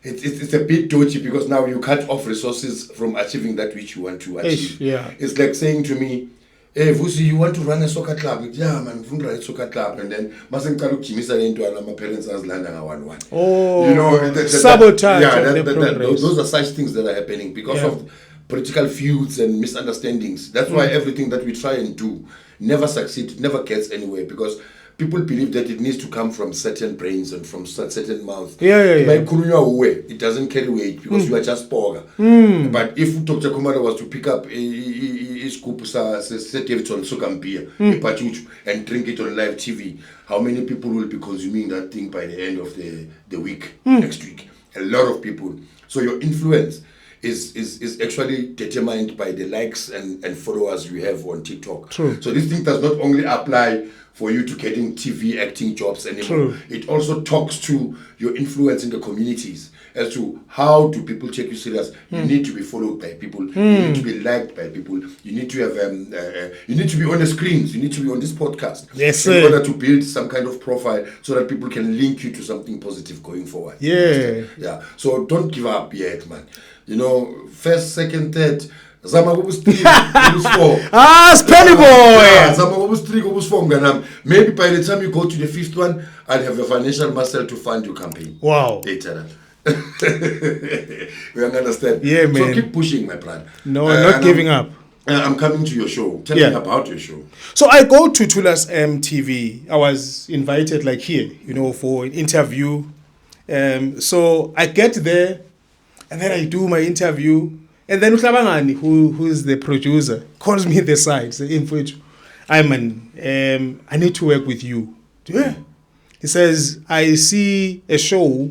a bit dodgy, because now you cut off resources from achieving that which you want to achieve. Yeah. It's like saying to me, hey, Vusi, you want to run a soccer club? Yeah, man, we run a soccer club. And then, my parents are landing 1-1. Oh, you know, sabotage. Those are such things that are happening because of political feuds and misunderstandings. That's why everything that we try and do never succeeds, never gets anywhere, because people believe that it needs to come from certain brains and from certain mouths. It doesn't carry weight because you are just poga. But if Dr. Kumara was to pick up a scoop and drink it on live TV, how many people will be consuming that thing by the end of the week, next week? A lot of people. So your influence is actually determined by the likes and followers you have on TikTok. True. So this thing does not only apply for you to getting TV acting jobs anymore. True. It also talks to your influence in the communities as to how do people take you serious. You need to be followed by people. You need to be liked by people. You need to have you need to be on the screens. You need to be on this podcast. Yes, in sir. order to build some kind of profile so that people can link you to something positive going forward. Yeah. Yeah. So don't give up yet, man. You know, first, second, third. Zama Spelly boy! Maybe by the time you go to the fifth one, I'll have a financial muscle to fund your campaign. Wow. Later. We understand. Yeah, man. So keep pushing, my plan. No, not giving up. I'm coming to your show. Tell me about your show. So I go to Thulas TV. I was invited like here, for an interview. So I get there and then I do my interview. And then Uhlabangani, who is the producer, calls me the side, says, Iman, I need to work with you. Yeah. He says, I see a show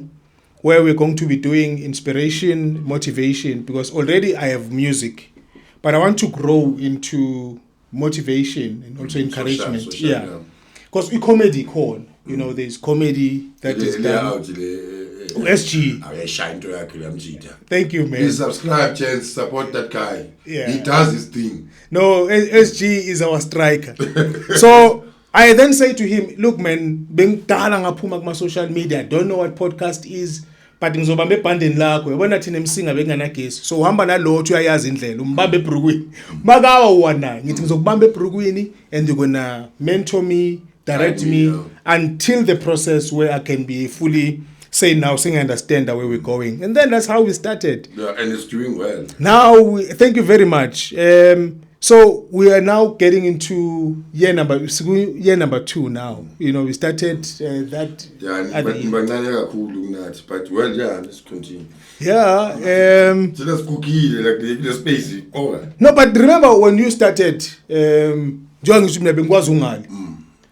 where we're going to be doing inspiration, motivation, because already I have music, but I want to grow into motivation and also encouragement. Social, because we comedy call, there's comedy that is done. SG. Thank you, man. Please subscribe, chance, support that guy. Yeah. He does his thing. No, SG is our striker. So I then say to him, look, man, being ngapuma social media, I don't know what podcast is, but ngizobambe ebhandeni lakho yabona thina emsinga benganagesi so uhamba nalotho uyayazi indlela umbambe ebrukwini makawa uwana ngithi ngizokubamba ebrukwini and you're gonna mentor me, direct me until the process where I can be fully say now, I understand where we're going. And then that's how we started. Yeah, and it's doing well. Now, thank you very much. So we are now getting into year number 2 now. We started that. Yeah, but well, yeah, let's continue. Yeah. So that's cookie, like the space. No, but remember when you started,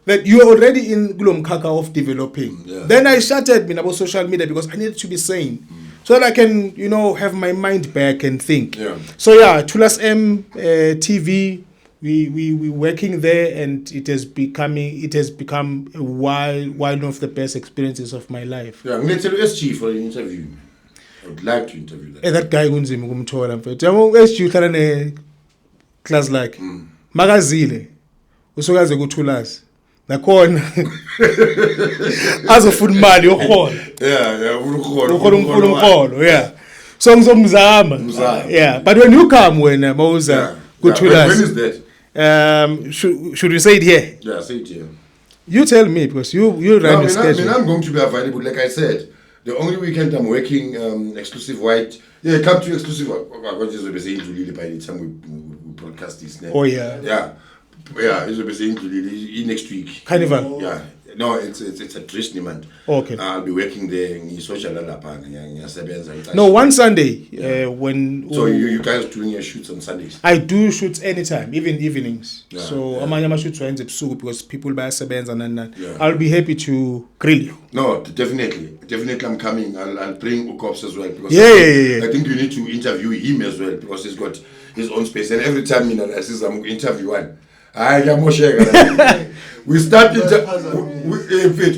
that you are already in Glomkaka of developing. Yeah. Then I started about social media because I needed to be sane. So that I can, have my mind back and think. Yeah. So Thulas TV, we working there and it has become one of the best experiences of my life. Yeah, I'm going to tell you SG for an interview. I would like to interview that. That guy kunzima ukumthola mfethu. SG uhlala ne class like. Magazile. Usokaze ku Thulas. Nakhona azofuna imali yokhona ufuna so ngizomzama but when you come wena mawuza ku Thulas when is that should we say it here? Say it here. You tell me because you run the schedule. I'm going to be available like I said. The only weekend I'm working exclusive white. Yeah, come to exclusive what is the saying to by the time we broadcast this now. Oh yeah. Yeah, it's basically next week. Carnival. Yeah. No, it's a Trishni month. Okay. I'll be working there in social No, one Sunday when. So you guys doing your shoots on Sundays? I do shoots anytime, even evenings. Yeah, so amanya shoots because people buy sebenza and I'll be happy to grill you. No, definitely I'm coming. I'll bring Ukops as well because I think you need to interview him as well because he's got his own space and every time I see some interview one. We start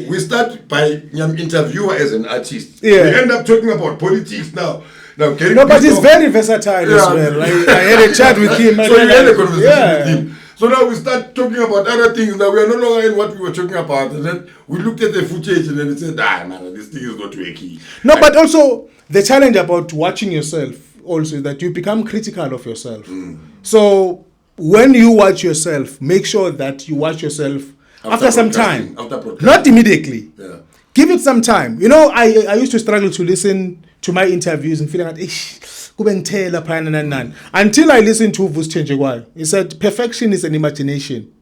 we start by interviewer as an artist. Yeah. We end up talking about politics now. No, but he's very versatile as well. I had a chat with him. So you had a conversation with him. So now we start talking about other things. Now we are no longer in what we were talking about. And then we looked at the footage and then we said, man, this thing is not working. No, but also the challenge about watching yourself also is that you become critical of yourself. So when you watch yourself, make sure that you watch yourself after some time, not immediately. Yeah. Give it some time. I used to struggle to listen to my interviews and feeling like, until I listened to Vus Chengegwayo. He said, perfection is an imagination.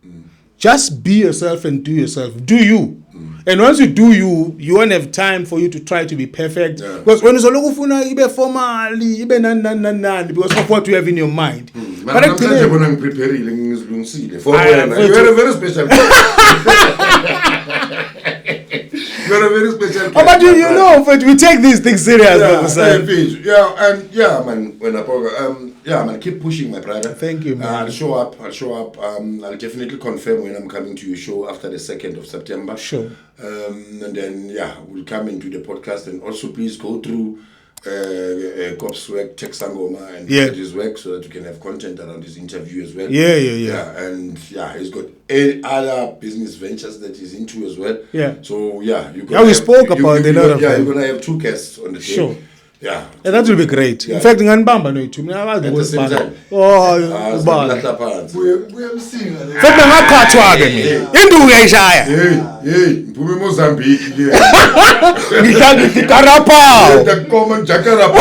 Just be yourself and do yourself. Do you. And once you do you won't have time for you to try to be perfect. Yeah. Because when you look for ibe formally, ibe nan because of what you have in your mind. But I'm preparing for you are a very special You're a very special but you know, but we take these things serious. Man, keep pushing, my brother. Thank you, man. I'll show up. I'll definitely confirm when I'm coming to your show after the 2nd of September. Sure. And then, we'll come into the podcast. And also, please go through Kop's work, Tech Sangoma, and look at his work so that you can have content around his interview as well. Yeah. And he's got 8 other business ventures that he's into as well. Yeah. So we spoke about a lot of them. You're gonna have 2 guests on the day. Sure. Yeah. And that will be great. In fact, nganibamba no ithu. Mina At the same time. We'll see. Futhi ngaqhathwa ke mina. Induku uyayishaya. Hey, mphume Mozambique ke. Ngihlangile Karapa. The common Jakarapa.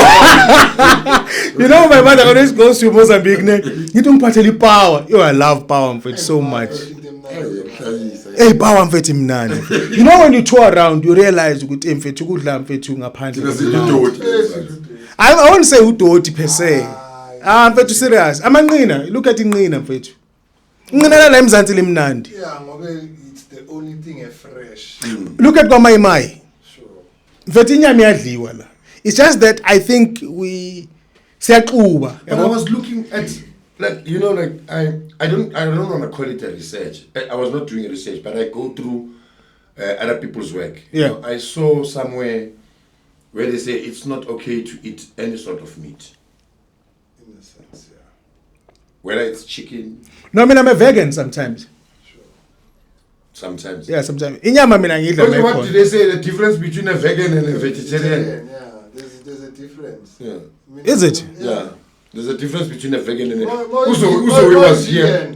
You know, my mother always goes to Mozambique ne. Ngithi ngiphathele ipower. I love power mfethu so much. Hey, power mfethu mnandi. You know, when you tour around, you realize ukuthi mfethu ukudla mfethu ngaphandle. I won't say udoti per se. Mfethu serious. Amanqina, look at inqina mfethu. Inqina la eMzansi limnandi. Yeah, ngoba it's the only thing fresh. Look at kwaMayimai. Sure. Mfethu inyama iyadliwa la. It's just that I think siyaquba. But I was looking at I don't want to call it a research. I was not doing a research, but I go through other people's work. Yeah. You know, I saw somewhere where they say it's not okay to eat any sort of meat. In a sense, yeah. Whether it's chicken. No, I mean I'm a vegan sometimes. Sure. Sometimes. Yeah, sometimes. Inyama mina ngidla What mekhona. did they say? The difference between a vegan and a vegetarian? Yeah, there's a difference. Yeah. Is it? Yeah. There's a difference between a vegan and a... Uso was here.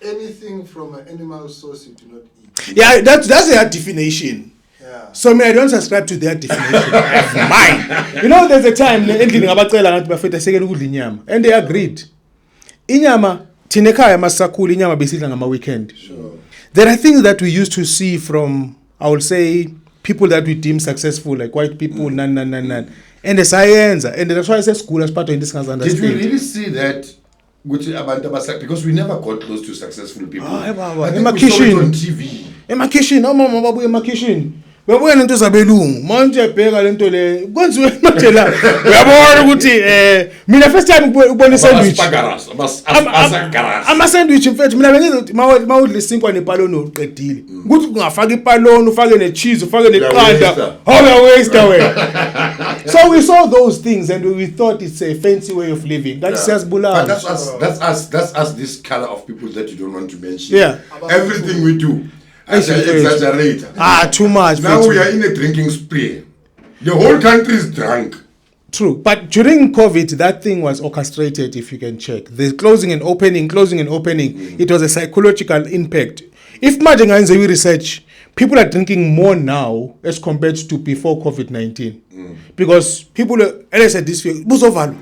Anything from an animal source you do not eat. Yeah, that's their definition. Yeah. So I don't subscribe to their definition. That's mine. You know, there's a time endlini ngabacela ngathi bafethu sekele ukudla inyama and they agreed. Inyama thina ekhaya masakhula inyama besidla ngama weekend. Sure. There are things that we used to see from, I would say, people that we deem successful, like white people, nan. And the science, and that's why I say school as part of this understand. Did we really see that? Because we never got close to successful people. I think we saw it on TV. Emakishini, mama babuye emakishini. Babuye nento zabelungu. Manje ebheka lento le. Kwenziwe manje la. Uyabona ukuthi mina first time ukubona sandwich. Ama sandwich mfethu mina bengizothi mawudla isinkwa nepaloni uqedile. Ukuthi ungafaka ipaloni, ufake ne cheese, ufake neqanda. How you waste away. So we saw those things and we thought it's a fancy way of living. That's siyazibulala. But that's us, this color of people that you don't want to mention. Yeah. Everything we do. Exaggerate. Too much. Now we are in a drinking spree. The whole country is drunk. True. But during COVID, that thing was orchestrated, if you can check. The closing and opening. It was a psychological impact. If Majenga we research, people are drinking more now as compared to before COVID-19. Because people, and I said this, Buzovalo.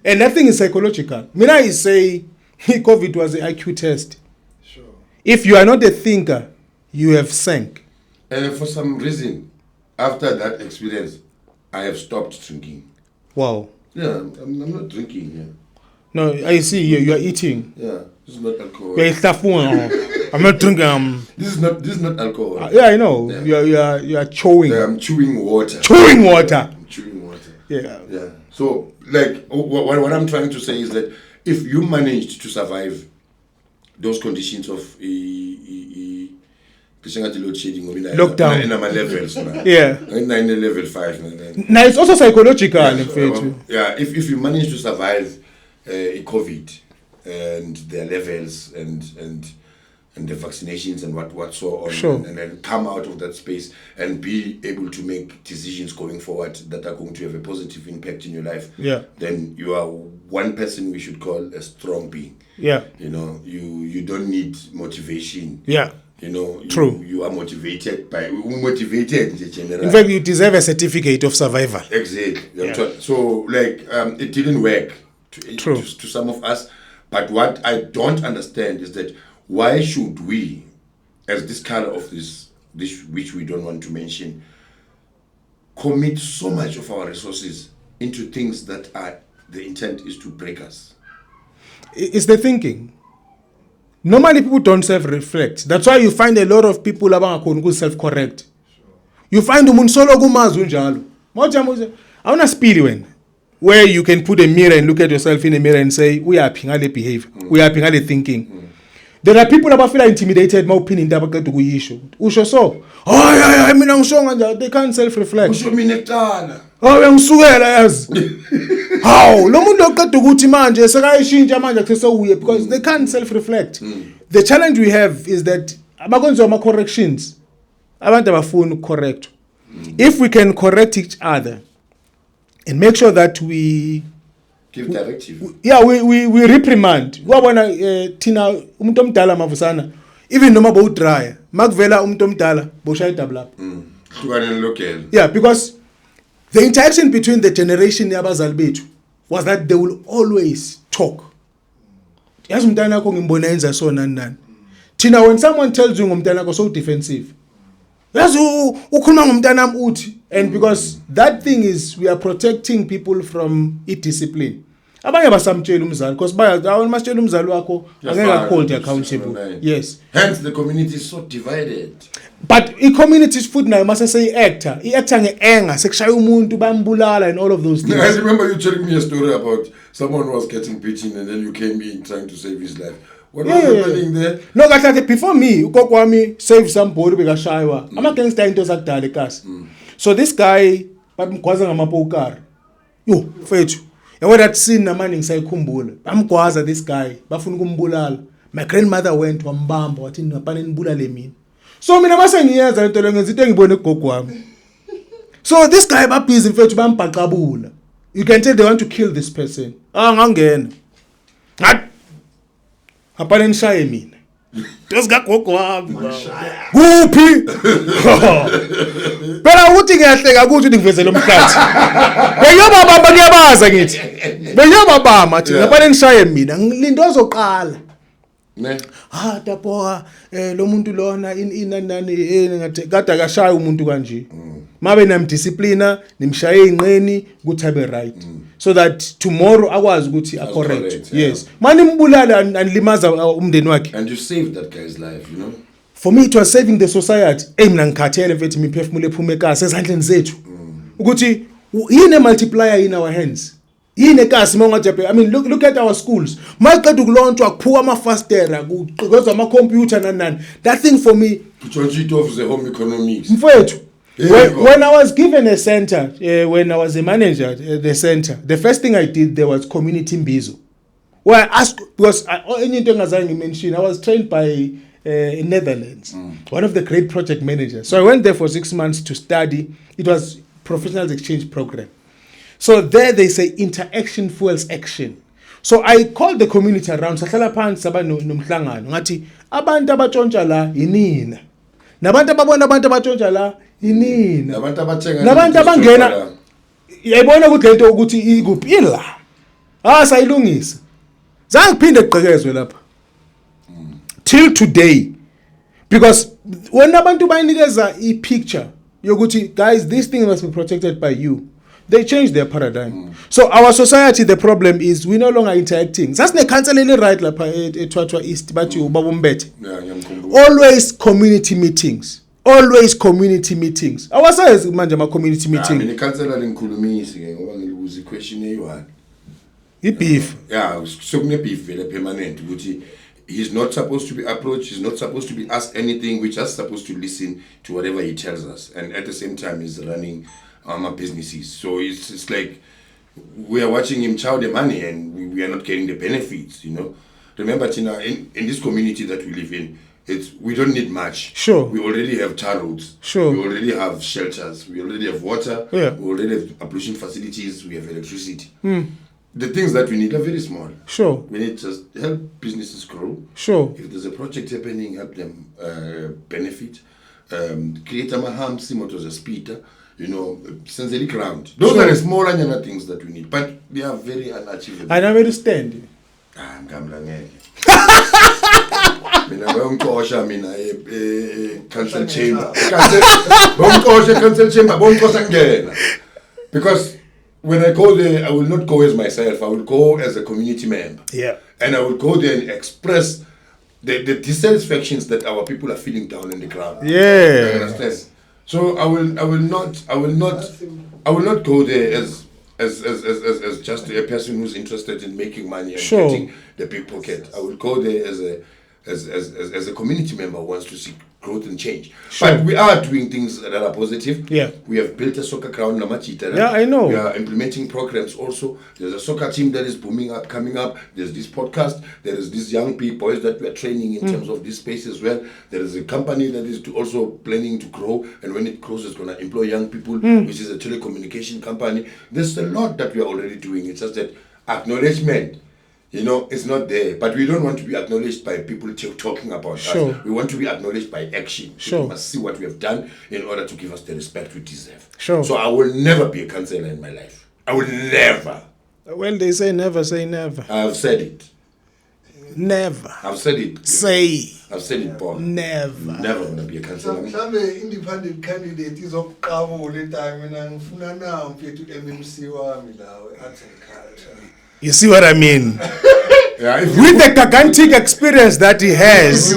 And that thing is psychological. I say COVID was an IQ test. If you are not a thinker, you have sank. For some reason, after that experience, I have stopped drinking. Wow. Yeah, I'm not drinking. Yeah. No, I see you are eating. Yeah, this is not alcohol. I'm not drinking. This is not alcohol. Yeah, I know. Yeah. You are chewing. Yeah, I'm chewing water. Chewing water. I'm chewing water. Yeah. Yeah. So, what I'm trying to say is that if you managed to survive those conditions of lockdown in my levels, yeah, in level 5. Now it's also psychological. Yeah, if you manage to survive COVID and their levels and the vaccinations and what so on, sure, and then come out of that space and be able to make decisions going forward that are going to have a positive impact in your life, yeah, then you are one person we should call a strong being. Yeah. You know, you don't need motivation. Yeah. You know, true. You are motivated in general. In fact, you deserve a certificate of survival. Exactly. Yeah. So, it didn't work to some of us. But what I don't understand is that why should we, as this color of this which we don't want to mention, commit so much of our resources into things that are the intent is to break us? It's the thinking. Normally people don't self-reflect. That's why you find a lot of people abangakhona self-correct. You find umuntu solo kumazwi njalo. I want to speed when where you can put a mirror and look at yourself in a mirror and say, we are ping the behavior. We are ping the thinking. There are people that feel intimidated my opinion that to go issue. Usho so. Oh mina ngisho njalo. They can't self-reflect. Usho mina ekuqala. Oh yangisukela yazi. How? Lo muntu oqeda ukuthi manje sekayishintsha manje kusewuye because they can't self-reflect. The challenge we have is that abakwenziwa ama corrections. Abantu abafuna ucorrect. If we can correct each other and make sure that we give directive. We reprimand. Wabona thina umuntu omdala mavusana even noma bowudraya makuvela umuntu omdala boshaya double up. Yeah, because the interaction between the generation yabazali bethu was that they will always talk. Yazi umntana wakho ngimbona yenza so nani. Thina when someone tells you ngomntana wakho so defensive. Yazi ukhuluma ngomntana wami uthi, and because that thing is we are protecting people from discipline. Abanye basamtshela umzali because bayawona masitshela umzali wakho angeke hold accountable. Yes. Hence the community is so divided. But communities food nayo mase say actor ngeanger sekushaya umuntu bambulala and all of those things. I remember you telling me a story about someone who was getting beaten and then you came in trying to save his life. What was happening there? No, kahle before me ugogo wami save somebody bekashaywa. Ama gangster into zakudala ekhasi. So this guy bamgwaza ngamapokari. Yo, mfethu. And what that scene namanje ngisayikhumbula. Bamgwaza this guy bafuna ukumbulala. My grandmother went wambamba wathi ngapana nibulale mina. So mina mase ngiyenza lento le ngenza into engibone kugogo wami. So this guy babhizi mfethu bambhaqabula. You can tell they want to kill this person. Ngangena. Ngapana nishaye mina. Dosikagogo wami. Kuphi? Phela uthi ngiyahleka ukuthi ngivezele umhlathi. Beyobabamba ngiyabaza ngithi. Beyobabamba thi ngapana nishaye mina. Ngilindo ozoqala. Ne? Dapoa lo muntu lona inani ngathi kade akashaya umuntu kanje. Mabe namdisciplina nimshaye inqeni ukuthi abe right. So that tomorrow akwazi ukuthi correct. Yes. Mani mbulala anlimaza umndeni wakhe. And you saved that guy's life, you know. For me it was saving the society. Mina ngikhathele mfethu imiphefumulo ephume ekasi ezandleni zethu. Ukuthi yini multiplier in our hands. Yini ekasi mongajape. I mean look at our schools. Maqeda ukulontsha akuphuka amafastera kuqhekeza ama computer nanani. That thing for me it off the home economics. Mfethu when I was given a center, when I was a manager at the center, the first thing I did there was community mbizo. Where I asked, because anything as I mentioned, I was trained by in Netherlands, one of the great project managers. So I went there for 6 months to study. It was professional exchange program. So there they say interaction fuels action. So I called the community around. Sahlala phansi saba nomhlangano ngathi abantu abatshontsha la yinina. Nabantu ababona abantu abatshontsha la yinina. Nabantu abangena yayibona ukuthi lento ukuthi ikuphi la. Sayilungisa. Zange kuphinde kuqhekezwe lapha. Till today. Because when abantu bayinikeza picture yokuthi guys this thing must be protected by you. They changed their paradigm. So our society, the problem is we no longer interacting. That's the cancelling right lapha eThwathwa East bathi ubaba umbethe. Always community meetings. Always community meetings. Awasazi manje ama community meeting. Mina cancela lengikhulumisi ke ngoba ngibuza question eyi1. Beef. Yeah, sokune beef vele permanent ukuthi he's not supposed to be approached, he's not supposed to be asked anything, we're just supposed to listen to whatever he tells us, and at the same time he's running our businesses. So it's like we are watching him chow the money and we are not getting the benefits, you know. Remember, Tina, in this community that we live in, we don't need much. Sure. We already have tar roads. Sure. We already have shelters. We already have water. Yeah. We already have ablution facilities. We have electricity. The things that we need are very small. Sure. We need just help businesses grow. Sure. If there's a project happening, help them benefit. Create a maham, similar to the speeder. You know, sensory ground. Those are the smaller things that we need, but they are very unachievable. I never understand. I'm Mina bayongixosha mina council chamber. Bayongixosha council chamber, bayongixosha ngena. Because when I go there, I will not go as myself. I will go as a community member. Yeah. And I will go there and express the dissatisfactions that our people are feeling down in the ground. Yeah. You understand? So I will not go there as just a person who's interested in making money and getting the big pocket. I will go there as a community member who wants to see growth and change. But we are doing things that are positive. Yeah. We have built a soccer ground, Namachita. Yeah, I know. We are implementing programs also. There's a soccer team that is booming up, coming up. There's this podcast. There is these young boys that we are training in terms of this space as well. There is a company that is also planning to grow. And when it grows, it's going to employ young people, which is a telecommunication company. There's a lot that we are already doing. It's just that acknowledgement, it's not there. But we don't want to be acknowledged by people talking about us. We want to be acknowledged by action. People must see what we have done in order to give us the respect we deserve. So I will never be a councillor in my life. I will never. Well, they say never say never. I've said it. Never. I've said it. Say. I've said it, Paul. Never. Never going to be a councillor. Some independent candidate is of all the time and I'm now to MMC arts and culture. You see what I mean? Yeah, with the gigantic experience that he has.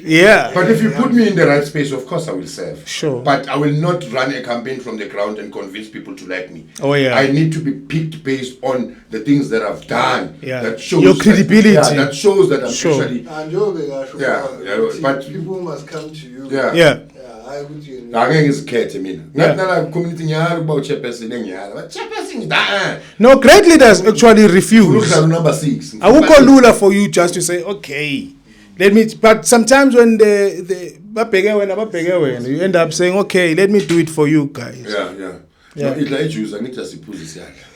Yeah. But if you put me in the right space, of course I will serve. But I will not run a campaign from the ground and convince people to like me. Oh yeah. I need to be picked based on the things that I've done. Yeah. That shows your credibility. That shows that I'm actually. But people must come to you. Yeah. Yeah. I would you. No, great leaders actually refuse. Number 6. I will call Lula for you just to say, okay, let me. But sometimes when you end up saying, okay, let me do it for you guys. Yeah. Yeah.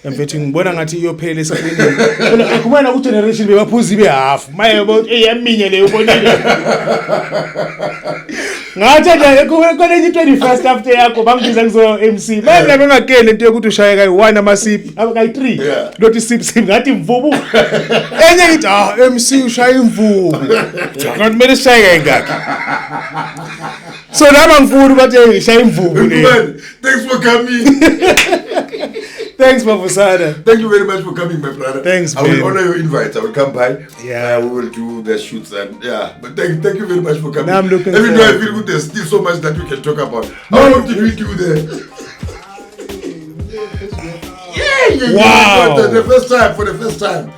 Mfethu ngibona ngathi iyophela esabeleni. Akumana ku generation bebaphuzi be half. My about eyaminye leyo bonile. Ngathi nje kwenye 21st after yakho bangibiza kuzo MC. Manje bengakele into yokuthi ushaye kayi 1 amasip, kayi 3. Lothi sip ngathi mvubu. Enye ithi MC ushaye imvubu. Ngathi kumele sishaye kayi ngakho. So laba ngifuni bathi ushaye imvubu le. Thanks for coming. Thanks, Mafusada. Thank you very much for coming, my brother. Thanks, I will honor your invite. I will come by. Yeah. We will do the shoots and But thank you very much for coming. Now I'm looking Even though I feel good, there's still so much that we can talk about. How long did we do there? Wow. For the first time.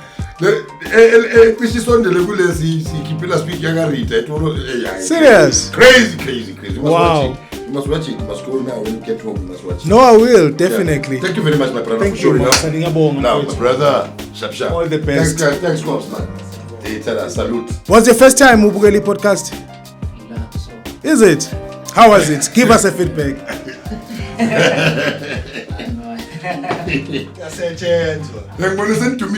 Which is on the level as he keep us speak younger read. Serious? Crazy. Wow. You must watch it. You must go now when you get home. You must watch it. No, I will definitely. Yeah. Thank you very much, my brother. Thank for showing up. Now, my brother, sharp. All the best. Thanks, Cops, man. Salute. What's the first time Ubugeli podcast? Is it? How was it? Give us a feedback. That's a chance. Listen to me.